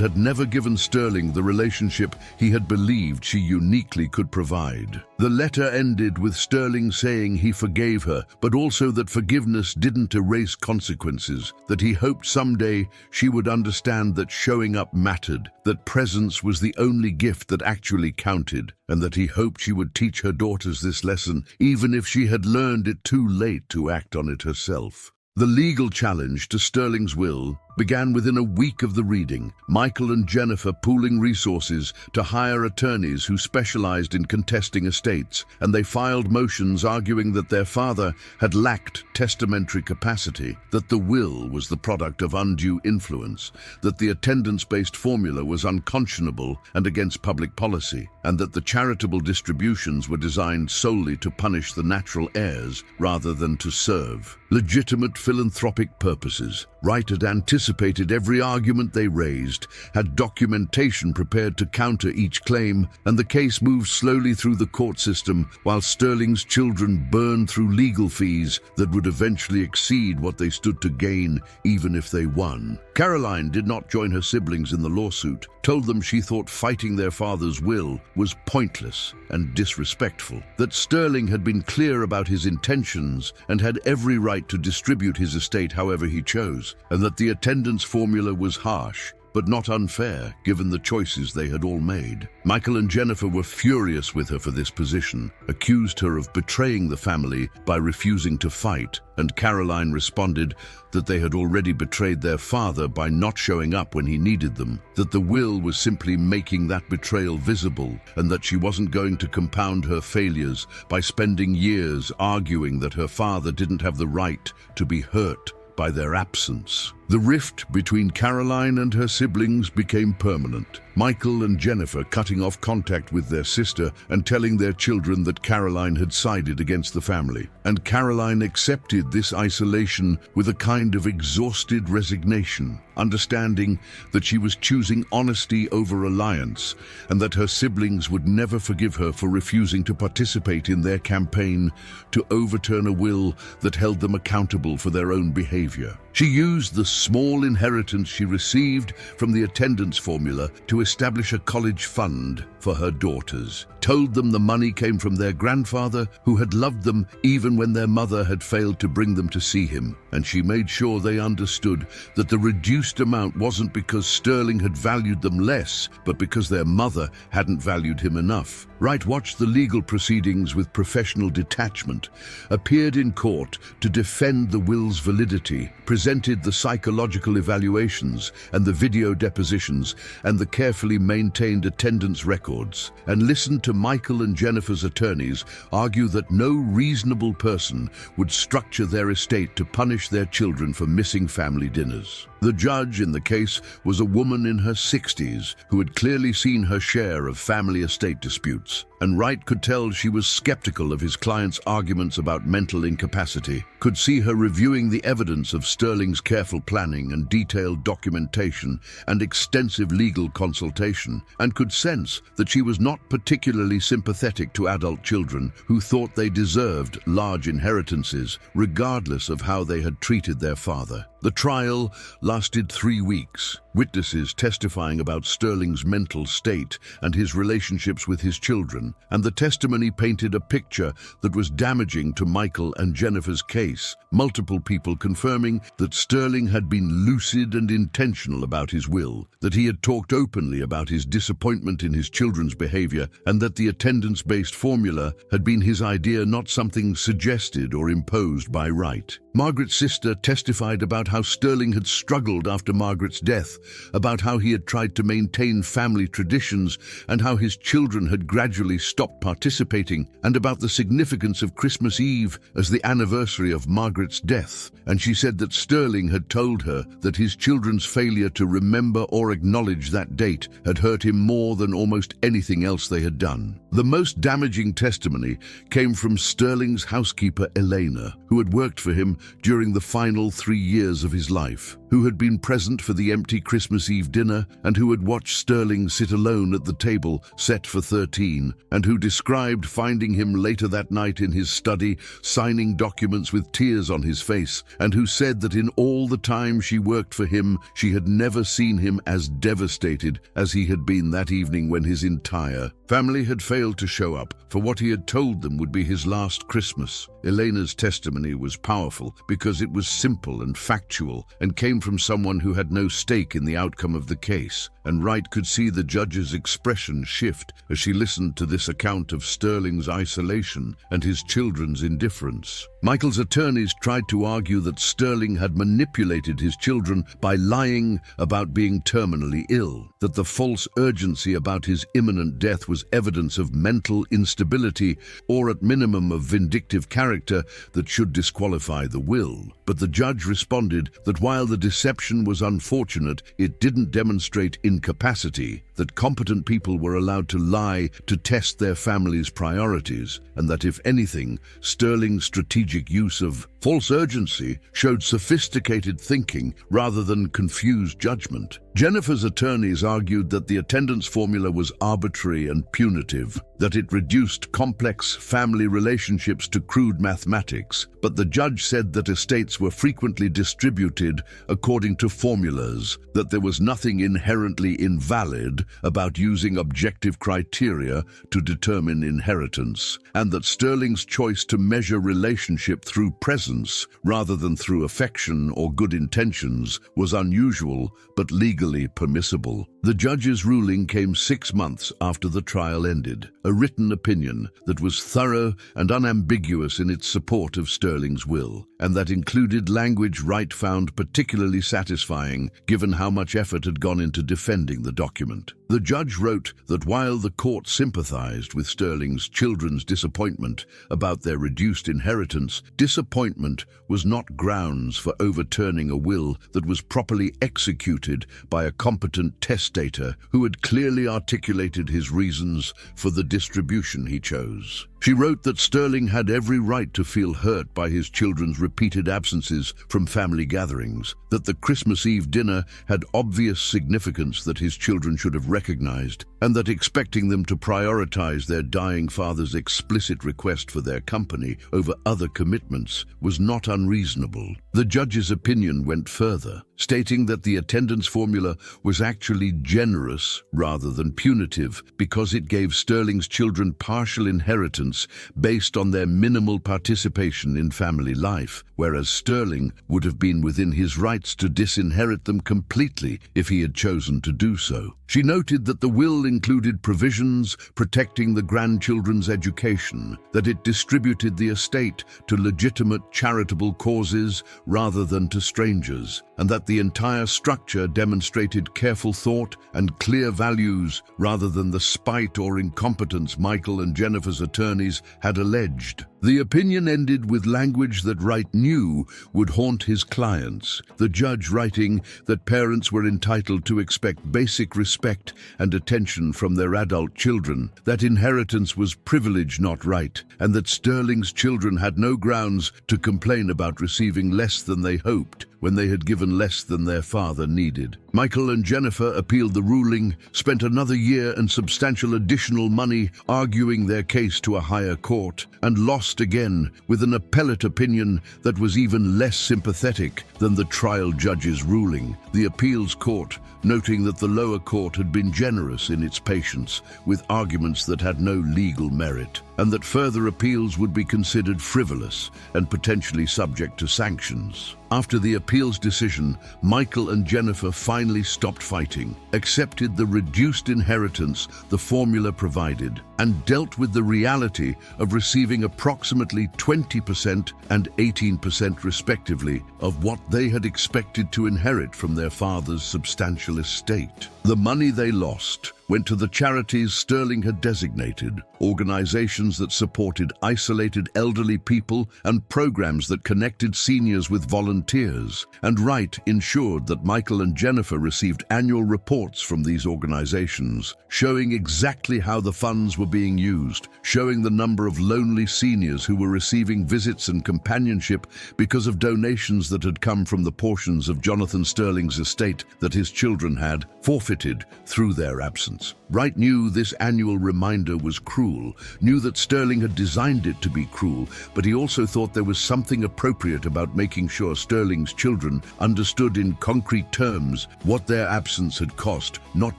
had never given Sterling the relationship he had believed she uniquely could provide. The letter ended with Sterling saying he forgave her, but also that forgiveness didn't erase consequences, that he hoped someday she would understand that showing up mattered, that presence was the only gift that actually counted, and that he hoped she would teach her daughters this lesson, even if she had learned it too late to act on it herself. The legal challenge to Sterling's will began within a week of the reading, Michael and Jennifer pooling resources to hire attorneys who specialized in contesting estates, and they filed motions arguing that their father had lacked testamentary capacity, that the will was the product of undue influence, that the attendance-based formula was unconscionable and against public policy, and that the charitable distributions were designed solely to punish the natural heirs rather than to serve legitimate philanthropic purposes. Wright had anticipated every argument they raised, had documentation prepared to counter each claim, and the case moved slowly through the court system while Sterling's children burned through legal fees that would eventually exceed what they stood to gain even if they won. Caroline did not join her siblings in the lawsuit, told them she thought fighting their father's will was pointless and disrespectful, that Sterling had been clear about his intentions and had every right to distribute his estate however he chose, and that the attendance formula was harsh but not unfair, given the choices they had all made. Michael and Jennifer were furious with her for this position, accused her of betraying the family by refusing to fight, and Caroline responded that they had already betrayed their father by not showing up when he needed them, that the will was simply making that betrayal visible, and that she wasn't going to compound her failures by spending years arguing that her father didn't have the right to be hurt by their absence. The rift between Caroline and her siblings became permanent. Michael and Jennifer cutting off contact with their sister and telling their children that Caroline had sided against the family. And Caroline accepted this isolation with a kind of exhausted resignation, understanding that she was choosing honesty over alliance, and that her siblings would never forgive her for refusing to participate in their campaign to overturn a will that held them accountable for their own behavior. She used the small inheritance she received from the attendance formula to establish a college fund for her daughters, told them the money came from their grandfather, who had loved them even when their mother had failed to bring them to see him, and she made sure they understood that the reduced amount wasn't because Sterling had valued them less, but because their mother hadn't valued him enough. Wright watched the legal proceedings with professional detachment, appeared in court to defend the will's validity, presented the psychological evaluations and the video depositions and the carefully maintained attendance records, and listened to Michael and Jennifer's attorneys argue that no reasonable person would structure their estate to punish their children for missing family dinners. The judge in the case was a woman in her 60s who had clearly seen her share of family estate disputes, and Wright could tell she was skeptical of his client's arguments about mental incapacity, could see her reviewing the evidence of Sterling's careful planning and detailed documentation and extensive legal consultation, and could sense that she was not particularly sympathetic to adult children who thought they deserved large inheritances, regardless of how they had treated their father. The trial lasted 3 weeks, witnesses testifying about Sterling's mental state and his relationships with his children, and the testimony painted a picture that was damaging to Michael and Jennifer's case, multiple people confirming that Sterling had been lucid and intentional about his will, that he had talked openly about his disappointment in his children's behavior, and that the attendance-based formula had been his idea, not something suggested or imposed by Wright. Margaret's sister testified about how Sterling had struggled after Margaret's death, about how he had tried to maintain family traditions and how his children had gradually stopped participating, and about the significance of Christmas Eve as the anniversary of Margaret's death. And she said that Sterling had told her that his children's failure to remember or acknowledge that date had hurt him more than almost anything else they had done. The most damaging testimony came from Sterling's housekeeper, Elena, who had worked for him during the final 3 years of his life, who had been present for the empty Christmas Eve dinner, and who had watched Sterling sit alone at the table set for 13, and who described finding him later that night in his study, signing documents with tears on his face, and who said that in all the time she worked for him, she had never seen him as devastated as he had been that evening when his entire family had failed to show up for what he had told them would be his last Christmas. Elena's testimony was powerful because it was simple and factual and came from someone who had no stake in the outcome of the case, and Wright could see the judge's expression shift as she listened to this account of Sterling's isolation and his children's indifference. Michael's attorneys tried to argue that Sterling had manipulated his children by lying about being terminally ill, that the false urgency about his imminent death was evidence of mental instability or at minimum of vindictive character that should disqualify the will. But the judge responded that while the deception was unfortunate, it didn't demonstrate incapacity, that competent people were allowed to lie to test their family's priorities, and that if anything, Sterling's strategic use of false urgency showed sophisticated thinking rather than confused judgment. Jennifer's attorneys argued that the attendance formula was arbitrary and punitive, that it reduced complex family relationships to crude mathematics, but the judge said that estates were frequently distributed according to formulas, that there was nothing inherently invalid about using objective criteria to determine inheritance, and that Sterling's choice to measure relationship through presence rather than through affection or good intentions was unusual but legally permissible. The judge's ruling came 6 months after the trial ended, a written opinion that was thorough and unambiguous in its support of Sterling's will, and that included language Wright found particularly satisfying given how much effort had gone into defending the document. The judge wrote that while the court sympathized with Sterling's children's disappointment about their reduced inheritance, disappointment was not grounds for overturning a will that was properly executed by a competent testator who had clearly articulated his reasons for the distribution he chose. She wrote that Sterling had every right to feel hurt by his children's repeated absences from family gatherings, that the Christmas Eve dinner had obvious significance that his children should have recognized, and that expecting them to prioritize their dying father's explicit request for their company over other commitments was not unreasonable. The judge's opinion went further, stating that the attendance formula was actually generous rather than punitive because it gave Sterling's children partial inheritance based on their minimal participation in family life, whereas Sterling would have been within his rights to disinherit them completely if he had chosen to do so. She noted that the will included provisions protecting the grandchildren's education, that it distributed the estate to legitimate charitable causes rather than to strangers, and that the entire structure demonstrated careful thought and clear values rather than the spite or incompetence Michael and Jennifer's attorneys had alleged. The opinion ended with language that Wright knew would haunt his clients, the judge writing that parents were entitled to expect basic respect and attention from their adult children, that inheritance was privilege not right, and that Sterling's children had no grounds to complain about receiving less than they hoped when they had given less than their father needed. Michael and Jennifer appealed the ruling, spent another year and substantial additional money arguing their case to a higher court, and lost again with an appellate opinion that was even less sympathetic than the trial judge's ruling. The appeals court, noting that the lower court had been generous in its patience with arguments that had no legal merit, and that further appeals would be considered frivolous and potentially subject to sanctions. After the appeals decision, Michael and Jennifer finally stopped fighting, accepted the reduced inheritance the formula provided, and dealt with the reality of receiving approximately 20% and 18% respectively of what they had expected to inherit from their father's substantial estate. The money they lost went to the charities Sterling had designated, organizations that supported isolated elderly people and programs that connected seniors with volunteers. And Wright ensured that Michael and Jennifer received annual reports from these organizations, showing exactly how the funds were being used, showing the number of lonely seniors who were receiving visits and companionship because of donations that had come from the portions of Jonathan Sterling's estate that his children had forfeited through their absence. Wright knew this annual reminder was cruel, knew that Sterling had designed it to be cruel, but he also thought there was something appropriate about making sure Sterling's children understood in concrete terms what their absence had cost, not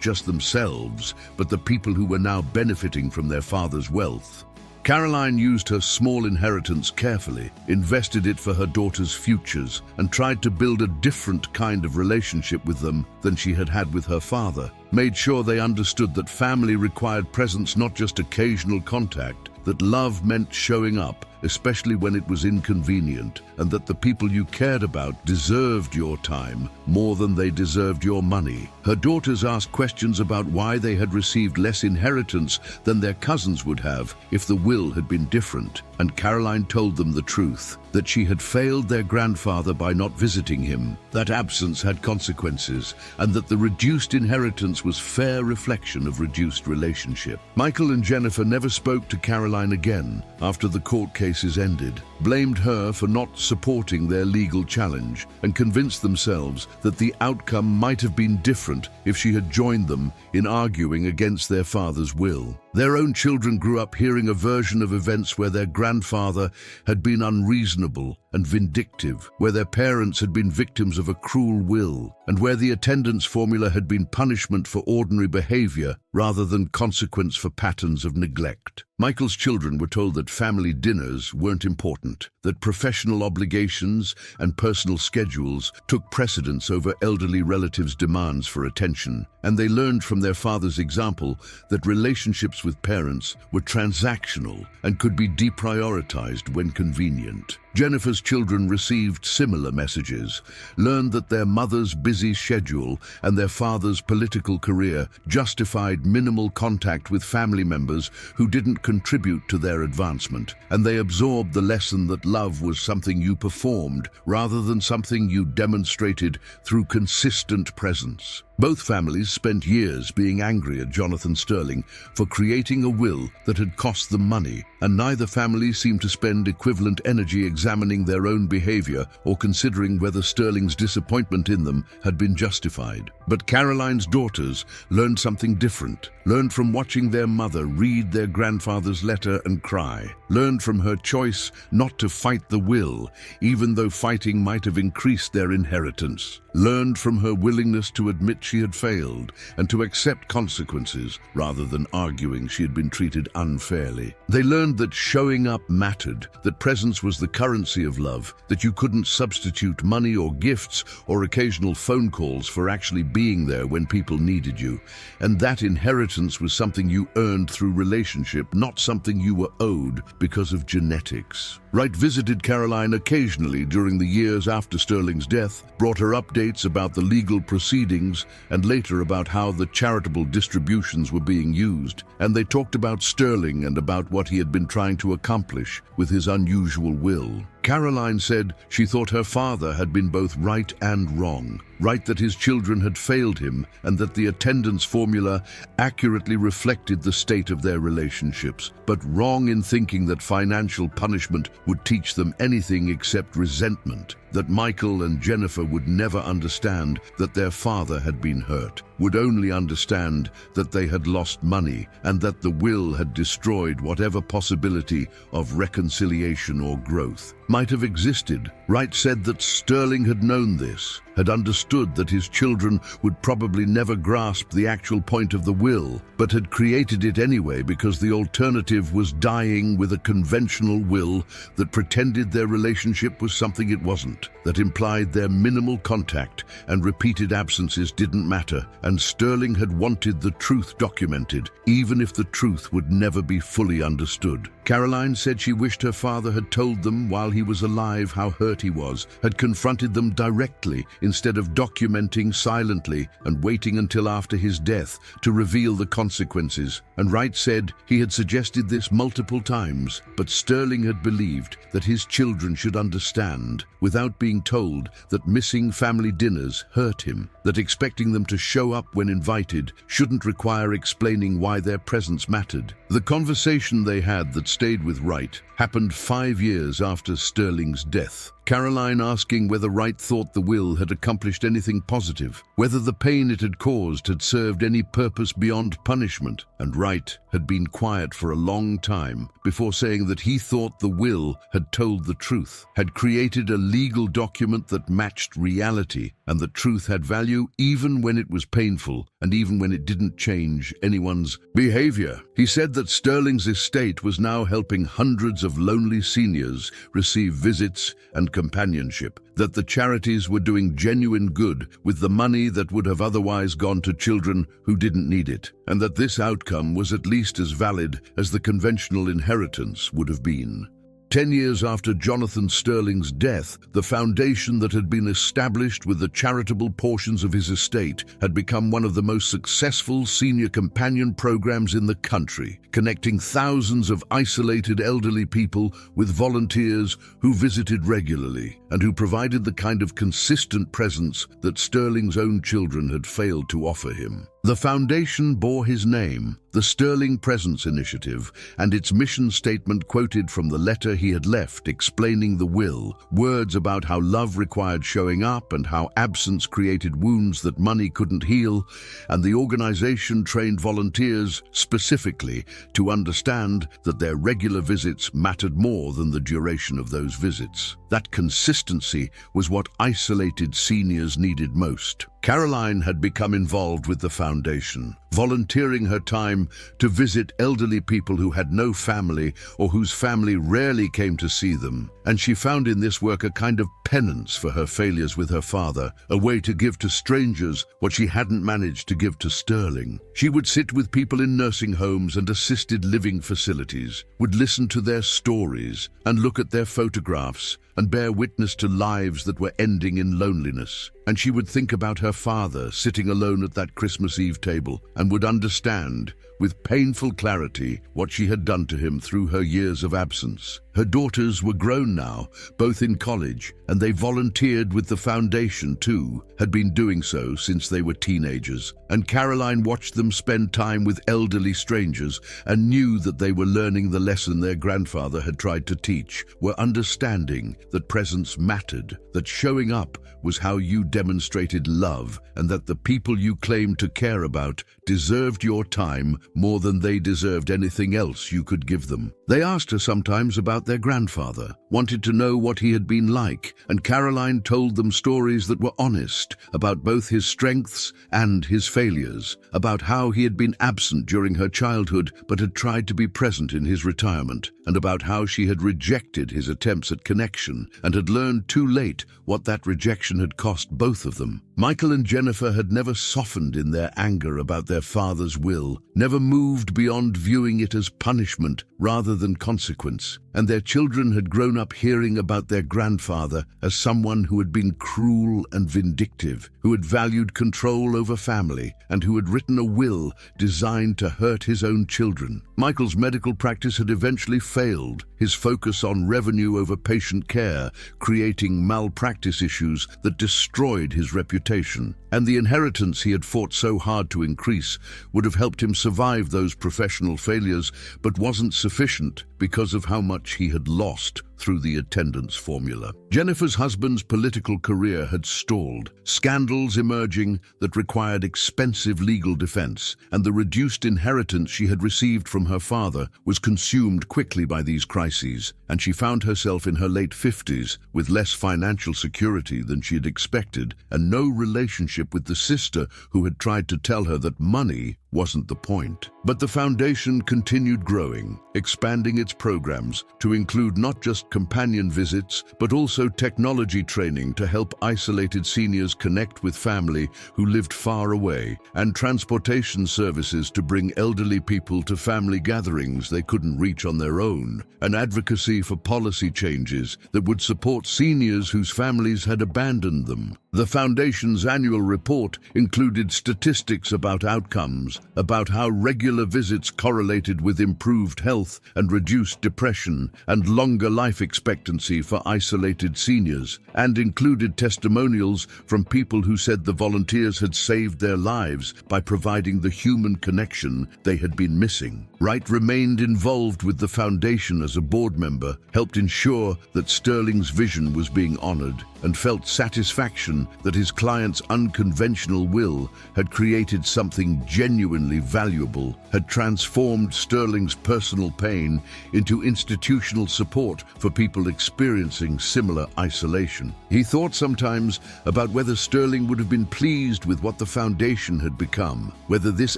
just themselves, but the people who were now benefiting from their father's wealth. Caroline used her small inheritance carefully, invested it for her daughter's futures, and tried to build a different kind of relationship with them than she had had with her father. Made sure they understood that family required presence, not just occasional contact, that love meant showing up, especially when it was inconvenient, and that the people you cared about deserved your time more than they deserved your money. Her daughters asked questions about why they had received less inheritance than their cousins would have if the will had been different, and Caroline told them the truth, that she had failed their grandfather by not visiting him, that absence had consequences, and that the reduced inheritance was fair reflection of reduced relationship. Michael and Jennifer never spoke to Caroline again after the court cases ended, blamed her for not supporting their legal challenge, and convinced themselves that the outcome might have been different if she had joined them in arguing against their father's will. Their own children grew up hearing a version of events where their grandfather had been unreasonable and vindictive, where their parents had been victims of a cruel will, and where the attendance formula had been punishment for ordinary behavior rather than consequence for patterns of neglect. Michael's children were told that family dinners weren't important, that professional obligations and personal schedules took precedence over elderly relatives' demands for attention, and they learned from their father's example that relationships with parents were transactional and could be deprioritized when convenient. Jennifer's children received similar messages, learned that their mother's busy schedule and their father's political career justified minimal contact with family members who didn't contribute to their advancement, and they absorbed the lesson that love was something you performed rather than something you demonstrated through consistent presence. Both families spent years being angry at Jonathan Sterling for creating a will that had cost them money, and neither family seemed to spend equivalent energy examining their own behavior or considering whether Sterling's disappointment in them had been justified. But Caroline's daughters learned something different, learned from watching their mother read their grandfather's letter and cry, learned from her choice not to fight the will, even though fighting might have increased their inheritance, learned from her willingness to admit she had failed and to accept consequences rather than arguing she had been treated unfairly. They learned that showing up mattered, that presence was the currency of love, that you couldn't substitute money or gifts or occasional phone calls for actually being there when people needed you, and that inheritance was something you earned through relationship, not something you were owed because of genetics. Wright visited Caroline occasionally during the years after Sterling's death, brought her updates about the legal proceedings and later about how the charitable distributions were being used, and they talked about Sterling and about what he had been trying to accomplish with his unusual will. Caroline said she thought her father had been both right and wrong. Right that his children had failed him, and that the attendance formula accurately reflected the state of their relationships, but wrong in thinking that financial punishment would teach them anything except resentment, that Michael and Jennifer would never understand that their father had been hurt, would only understand that they had lost money, and that the will had destroyed whatever possibility of reconciliation or growth might have existed. Wright said that Sterling had known this, had understood that his children would probably never grasp the actual point of the will, but had created it anyway because the alternative was dying with a conventional will that pretended their relationship was something it wasn't, that implied their minimal contact and repeated absences didn't matter, and Sterling had wanted the truth documented, even if the truth would never be fully understood. Caroline said she wished her father had told them while he was alive how hurt he was, had confronted them directly instead of documenting silently and waiting until after his death to reveal the consequences. And Wright said he had suggested this multiple times, but Sterling had believed that his children should understand, without being told, that missing family dinners hurt him, that expecting them to show up when invited shouldn't require explaining why their presence mattered. The conversation they had that stayed with Wright happened 5 years after Sterling's death. Caroline asking whether Wright thought the will had accomplished anything positive, whether the pain it had caused had served any purpose beyond punishment, and Wright had been quiet for a long time before saying that he thought the will had told the truth, had created a legal document that matched reality, and that truth had value even when it was painful and even when it didn't change anyone's behavior. He said that Sterling's estate was now helping hundreds of lonely seniors receive visits and companionship, that the charities were doing genuine good with the money that would have otherwise gone to children who didn't need it, and that this outcome was at least as valid as the conventional inheritance would have been. 10 years after Jonathan Sterling's death, the foundation that had been established with the charitable portions of his estate had become one of the most successful senior companion programs in the country, connecting thousands of isolated elderly people with volunteers who visited regularly. and who provided the kind of consistent presence that Sterling's own children had failed to offer him. The foundation bore his name, the Sterling Presence Initiative, and its mission statement quoted from the letter he had left explaining the will, words about how love required showing up and how absence created wounds that money couldn't heal, and the organization trained volunteers specifically to understand that their regular visits mattered more than the duration of those visits. That consistency was what isolated seniors needed most. Caroline had become involved with the foundation, volunteering her time to visit elderly people who had no family or whose family rarely came to see them. And she found in this work a kind of penance for her failures with her father, a way to give to strangers what she hadn't managed to give to Sterling. She would sit with people in nursing homes and assisted living facilities, would listen to their stories and look at their photographs and bear witness to lives that were ending in loneliness. And she would think about her father sitting alone at that Christmas Eve table and would understand, with painful clarity, what she had done to him through her years of absence. Her daughters were grown now, both in college, and they volunteered with the foundation too, had been doing so since they were teenagers. And Caroline watched them spend time with elderly strangers and knew that they were learning the lesson their grandfather had tried to teach, were understanding that presence mattered, that showing up was how you demonstrated love, and that the people you claimed to care about deserved your time more than they deserved anything else you could give them. They asked her sometimes about their grandfather, wanted to know what he had been like, and Caroline told them stories that were honest about both his strengths and his failures, about how he had been absent during her childhood but had tried to be present in his retirement, and about how she had rejected his attempts at connection and had learned too late what that rejection had cost both of them. Michael and Jennifer had never softened in their anger about their father's will, never moved beyond viewing it as punishment rather than consequence, and their children had grown up hearing about their grandfather as someone who had been cruel and vindictive, who had valued control over family, and who had written a will designed to hurt his own children. Michael's medical practice had eventually failed, his focus on revenue over patient care, creating malpractice issues that destroyed his reputation. And the inheritance he had fought so hard to increase would have helped him survive those professional failures, but wasn't sufficient because of how much he had lost through the attendance formula. Jennifer's husband's political career had stalled, scandals emerging that required expensive legal defense, and the reduced inheritance she had received from her father was consumed quickly by these crises, and she found herself in her late 50s with less financial security than she had expected, and no relationship with the sister who had tried to tell her that money wasn't the point. But the foundation continued growing, expanding its programs to include not just companion visits, but also technology training to help isolated seniors connect with family who lived far away, and transportation services to bring elderly people to family gatherings they couldn't reach on their own, and advocacy for policy changes that would support seniors whose families had abandoned them. The Foundation's annual report included statistics about outcomes, about how regular visits correlated with improved health and reduced depression and longer life expectancy for isolated seniors, and included testimonials from people who said the volunteers had saved their lives by providing the human connection they had been missing. Wright remained involved with the Foundation as a board member, helped ensure that Sterling's vision was being honored, and felt satisfaction that his client's unconventional will had created something genuinely valuable, had transformed Sterling's personal pain into institutional support for people experiencing similar isolation. He thought sometimes about whether Sterling would have been pleased with what the Foundation had become, whether this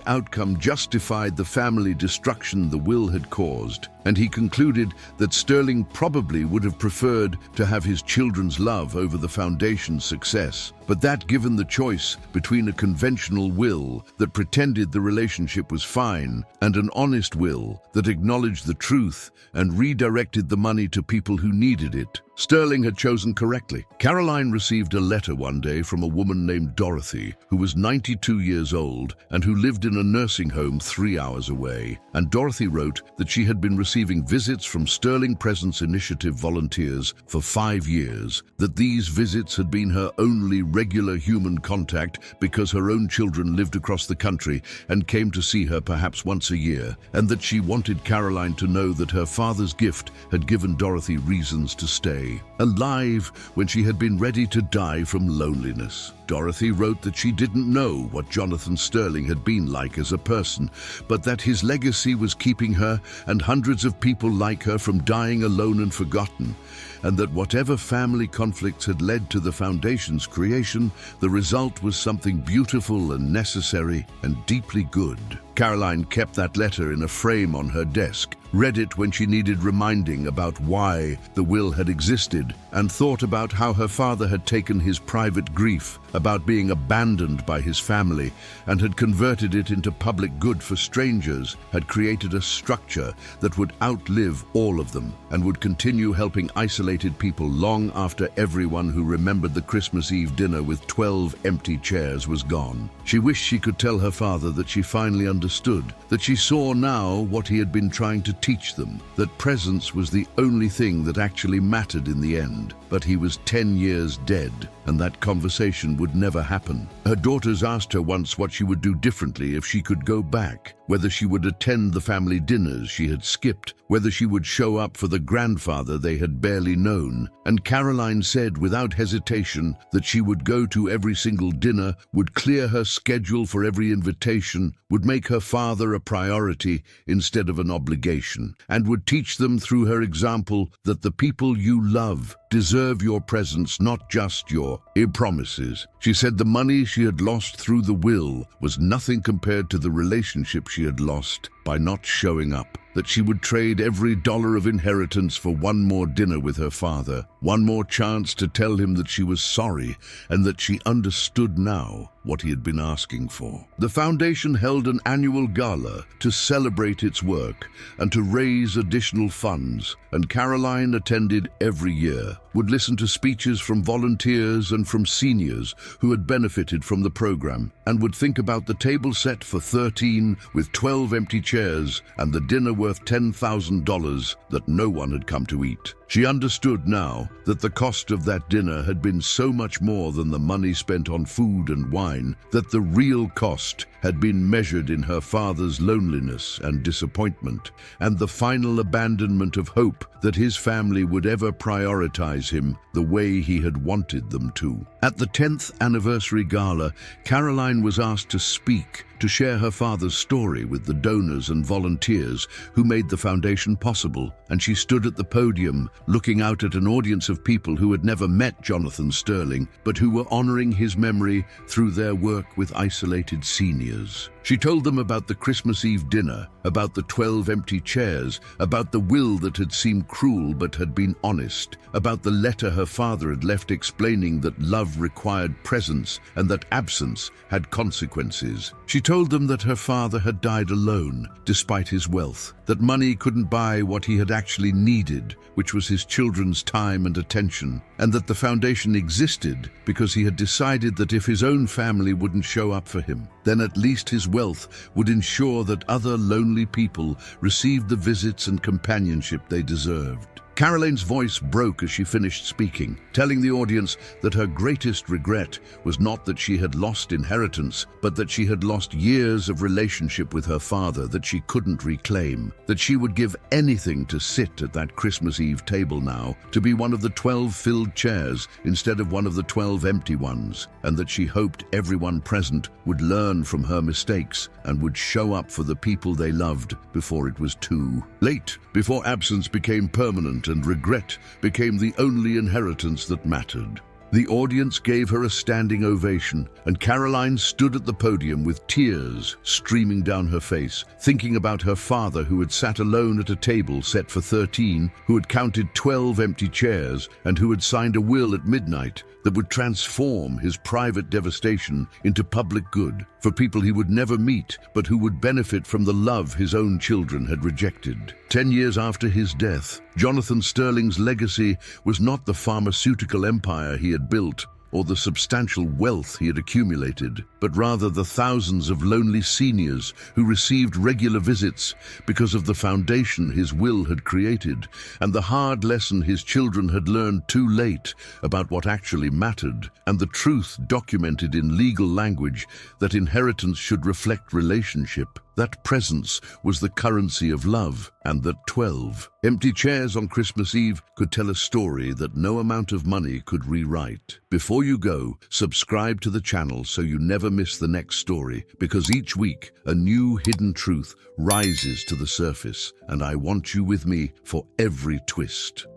outcome justified the family destruction the will had caused, and he concluded that Sterling probably would have preferred to have his children's love over the Foundation's success, but that given the choice between a conventional will that pretended the relationship was fine and an honest will that acknowledged the truth and redirected the money to people who needed it, Sterling had chosen correctly. Caroline received a letter one day from a woman named Dorothy, who was 92 years old and who lived in a nursing home 3 hours away. And Dorothy wrote that she had been receiving visits from Sterling Presence Initiative volunteers for 5 years, that these visits had been her only regular human contact because her own children lived across the country and came to see her perhaps once a year, and that she wanted Caroline to know that her father's gift had given Dorothy reasons to stay alive when she had been ready to die from loneliness. Dorothy wrote that she didn't know what Jonathan Sterling had been like as a person, but that his legacy was keeping her and hundreds of people like her from dying alone and forgotten, and that whatever family conflicts had led to the Foundation's creation, the result was something beautiful and necessary and deeply good. Caroline kept that letter in a frame on her desk, read it when she needed reminding about why the will had existed, and thought about how her father had taken his private grief about being abandoned by his family and had converted it into public good for strangers, had created a structure that would outlive all of them and would continue helping isolated people long after everyone who remembered the Christmas Eve dinner with 12 empty chairs was gone. She wished she could tell her father that she finally understood, that she saw now what he had been trying to teach them, that presence was the only thing that actually mattered in the end. But he was 10 years dead, and that conversation would never happen. Her daughters asked her once what she would do differently if she could go back, whether she would attend the family dinners she had skipped, whether she would show up for the grandfather they had barely known. And Caroline said without hesitation that she would go to every single dinner, would clear her schedule for every invitation, would make her father a priority instead of an obligation, and would teach them through her example that the people you love deserve your presence, not just your promises. She said the money she had lost through the will was nothing compared to the relationship she had lost by not showing up, that she would trade every dollar of inheritance for one more dinner with her father, one more chance to tell him that she was sorry and that she understood now what he had been asking for. The foundation held an annual gala to celebrate its work and to raise additional funds, and Caroline attended every year, would listen to speeches from volunteers and from seniors who had benefited from the program, and would think about the table set for 13 with 12 empty chairs and the dinner worth $10,000 that no one had come to eat. She understood now that the cost of that dinner had been so much more than the money spent on food and wine, that the real cost had been measured in her father's loneliness and disappointment, and the final abandonment of hope that his family would ever prioritize him the way he had wanted them to. At the 10th anniversary gala, Caroline was asked to speak, to share her father's story with the donors and volunteers who made the foundation possible, and she stood at the podium looking out at an audience of people who had never met Jonathan Sterling, but who were honoring his memory through their work with isolated seniors. She told them about the Christmas Eve dinner, about the 12 empty chairs, about the will that had seemed cruel but had been honest, about the letter her father had left explaining that love required presence and that absence had consequences. She told them that her father had died alone, despite his wealth, that money couldn't buy what he had actually needed, which was his children's time and attention, and that the foundation existed because he had decided that if his own family wouldn't show up for him, then at least his wealth would ensure that other lonely people received the visits and companionship they deserved. Caroline's voice broke as she finished speaking, telling the audience that her greatest regret was not that she had lost inheritance, but that she had lost years of relationship with her father that she couldn't reclaim, that she would give anything to sit at that Christmas Eve table now, to be one of the 12 filled chairs instead of one of the 12 empty ones, and that she hoped everyone present would learn from her mistakes and would show up for the people they loved before it was too late, before absence became permanent and regret became the only inheritance that mattered. The audience gave her a standing ovation, and Caroline stood at the podium with tears streaming down her face, thinking about her father who had sat alone at a table set for 13, who had counted 12 empty chairs, and who had signed a will at midnight that would transform his private devastation into public good for people he would never meet, but who would benefit from the love his own children had rejected. 10 years after his death, Jonathan Sterling's legacy was not the pharmaceutical empire he had built or the substantial wealth he had accumulated, but rather the thousands of lonely seniors who received regular visits because of the foundation his will had created, and the hard lesson his children had learned too late about what actually mattered, and the truth documented in legal language that inheritance should reflect relationship, that presence was the currency of love, and that 12 empty chairs on Christmas Eve could tell a story that no amount of money could rewrite. Before you go, subscribe to the channel so you never miss the next story, because each week a new hidden truth rises to the surface, and I want you with me for every twist.